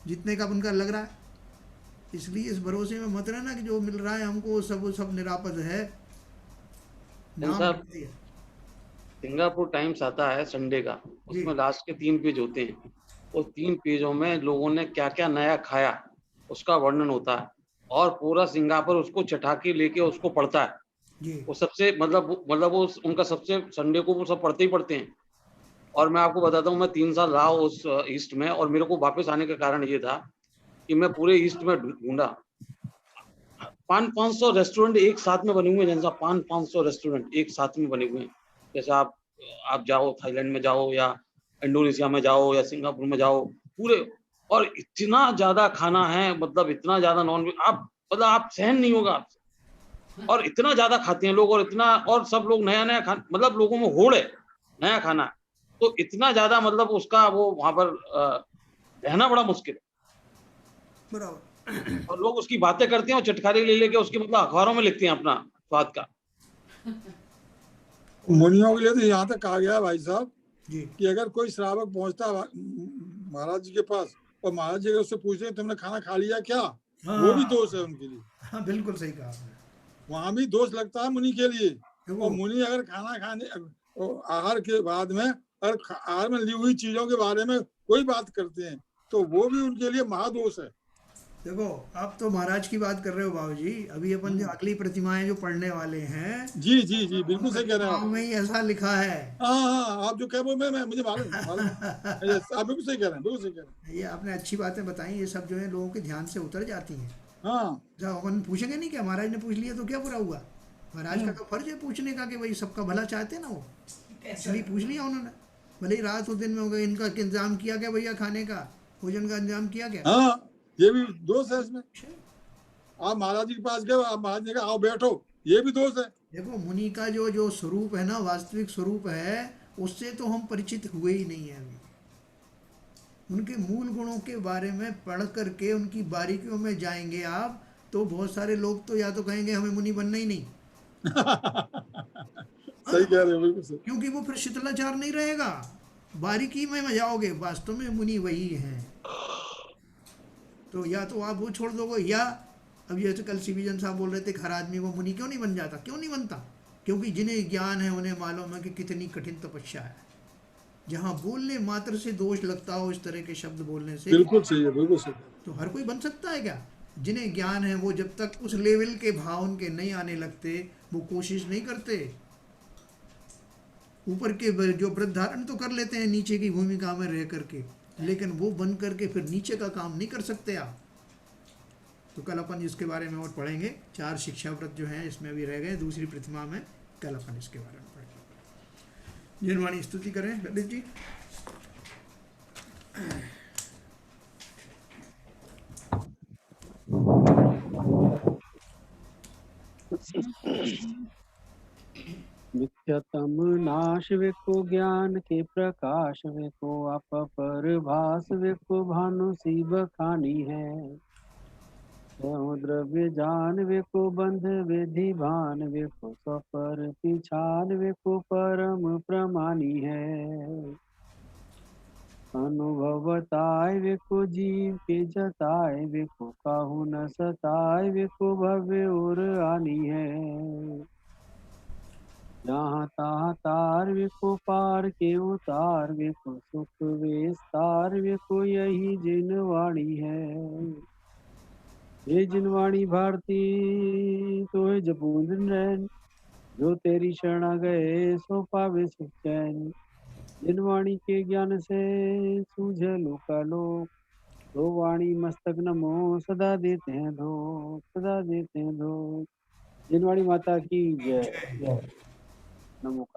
Speaker 1: जितने का उनका लग रहा है। इसलिए इस भरोसे में मत रहना कि जो मिल रहा है हमको वो सब निरापद है।
Speaker 3: सिंगापुर टाइम्स आता है संडे का, उसमें लास्ट के 3 पेज होते हैं। उस 3 पेजों में लोगों ने क्या क्या नया खाया उसका वर्णन होता है, और पूरा सिंगापुर उसको चटाके लेके उसको पढ़ता है। वो सबसे मतलब वो उनका सबसे संडे को वो सब पढ़ते ही पढ़ते हैं और मैं आपको बताता हूँ, मैं 3 साल रहा उस ईस्ट में, और मेरे को वापस आने का कारण ये था कि मैं पूरे ईस्ट में ढूंढा। 500 रेस्टोरेंट एक साथ में बने हुए हैं, जैसा 500 रेस्टोरेंट एक साथ में बने हुए हैं। जैसे आप जाओ थाईलैंड में जाओ या इंडोनेशिया में जाओ या सिंगापुर में जाओ, पूरे, और इतना ज्यादा खाना है, मतलब इतना ज्यादा नॉन वेज, आप सहन नहीं होगा आपसे, और इतना ज्यादा खाते हैं लोग, और इतना, और सब लोग नया नया खाना, मतलब लोगों में होड़ है नया खाना, तो इतना ज्यादा, मतलब उसका वो वहां पर रहना बड़ा मुश्किल है।
Speaker 1: बराबर।
Speaker 3: और लोग उसकी बातें करते हैं और चटखारे ले लेके उसकी, मतलब अखबारों में लिखते हैं अपना स्वाद का।
Speaker 6: मुनियों के लिए तो यहाँ तक कहा गया भाई साहब
Speaker 1: जी
Speaker 6: कि अगर कोई श्रावक पहुंचता है महाराज जी के पास और महाराज जी अगर उससे पूछते हैं तुमने खाना खा लिया क्या, वो भी दोष है उनके लिए।
Speaker 1: हाँ बिल्कुल सही कहा आपने।
Speaker 6: वहां भी दोष लगता है मुनि के लिए।
Speaker 1: देखो,
Speaker 6: और मुनि अगर खाना खाने आहार के बाद में, अगर आहार में ली हुई चीजों के बारे में कोई बात करते हैं तो वो भी उनके लिए महादोष है।
Speaker 1: देखो आप तो महाराज की बात कर रहे हो बाबूजी, अभी अपन जो अगली प्रतिमाएं जो पढ़ने वाले हैं,
Speaker 6: जी जी जी बिल्कुल सही कह रहे हैं
Speaker 1: प्रतिमाओं
Speaker 6: आप।
Speaker 1: में ही ऐसा लिखा है।
Speaker 6: हाँ हाँ आप जो कह रहे हो मैं मुझे मालूम मालूम है। आप बिल्कुल सही कह रहे हैं, बिल्कुल सही कह रहे हैं।
Speaker 1: ये आपने अच्छी बातें बताई, ये सब जो है लोगों के ध्यान से उतर जाती हैं।
Speaker 6: हाँ
Speaker 1: जब अपन पूछेंगे नहीं, क्या महाराज ने पूछ लिया तो क्या बुरा हुआ, महाराज का तो फर्ज है पूछने का कि भाई सबका भला चाहते ना वो, इसलिए पूछ लिया उन्होंने। भले ही रात हो दिन में हो गए, इनका इंतजाम किया क्या भैया, खाने का भोजन का इंतजाम किया क्या?
Speaker 6: हाँ ये भी दोष है इसमें। आप महाराज जी के पास गए, आप महाराज जी का आओ बैठो, ये भी दोष है।
Speaker 1: देखो मुनि का जो स्वरूप है ना, वास्तविक स्वरूप है, उससे तो हम परिचित हुए ही नहीं है अभी। उनके मूल गुणों के बारे में पढ़ करके उनकी बारीकियों में जाएंगे आप, तो बहुत सारे लोग तो या तो कहेंगे हमें मुनि बनना ही नहीं।
Speaker 6: सही कह रहे हो, बिल्कुल सही।
Speaker 1: क्योंकि वो फिर शिथिलाचार नहीं रहेगा, बारीकी में जाओगे, वास्तव में मुनि वही है। तो या तो आप वो छोड़ दोगे, या अब जैसे कल सीबीजन साहब बोल रहे थे हर आदमी वो मुनि क्यों नहीं बन जाता, क्यों नहीं बनता? क्योंकि जिन्हें ज्ञान है उन्हें मालूम है कि कितनी कठिन तपस्या है। जहाँ बोलने मात्र से दोष लगता हो, इस तरह के शब्द बोलने से,
Speaker 6: बिल्कुल सही है, बिल्कुल सही।
Speaker 1: तो हर कोई बन सकता है क्या? जिन्हें ज्ञान है वो जब तक उस लेवल के भाव उनके नहीं आने लगते, वो कोशिश नहीं करते। ऊपर के जो व्रत धारण तो कर लेते हैं नीचे की भूमिका में रह करके, लेकिन वो बन करके फिर नीचे का काम नहीं कर सकते आप। तो कल अपन इसके बारे में और पढ़ेंगे। 4 शिक्षा व्रत जो हैं इसमें अभी रह गए, दूसरी प्रतिमा में कल अपन इसके बारे में पढ़ेंगे। जिनवाणी स्तुति करें ललित जी।
Speaker 5: नित्यतम नाश वेको ज्ञान के प्रकाश वेको आप पर भास वेको भानु सी बखानी है। द्रव्य जान वेको बंध विधि भान वेको सपर पिछान वेको परम प्रमानी है। अनुभवताय वेको जीव के जताय वेको काहू न सताय वेको भव्य और आनी है। जहाँ तहाँ तार वेको पार के उतार वेको सुख विस्तार वेको यही जिनवाणी है। ये जिनवाणी भारती तो है जपूंद नैन, जो तेरी शरणा गए सो पावे सुख चैन। जिनवाणी के ज्ञान से सूझे लोकालोक, तो वाणी मस्तक नमो सदा देते हैं धो, सदा देते हैं धो। जिनवाणी माता की जय। नमो।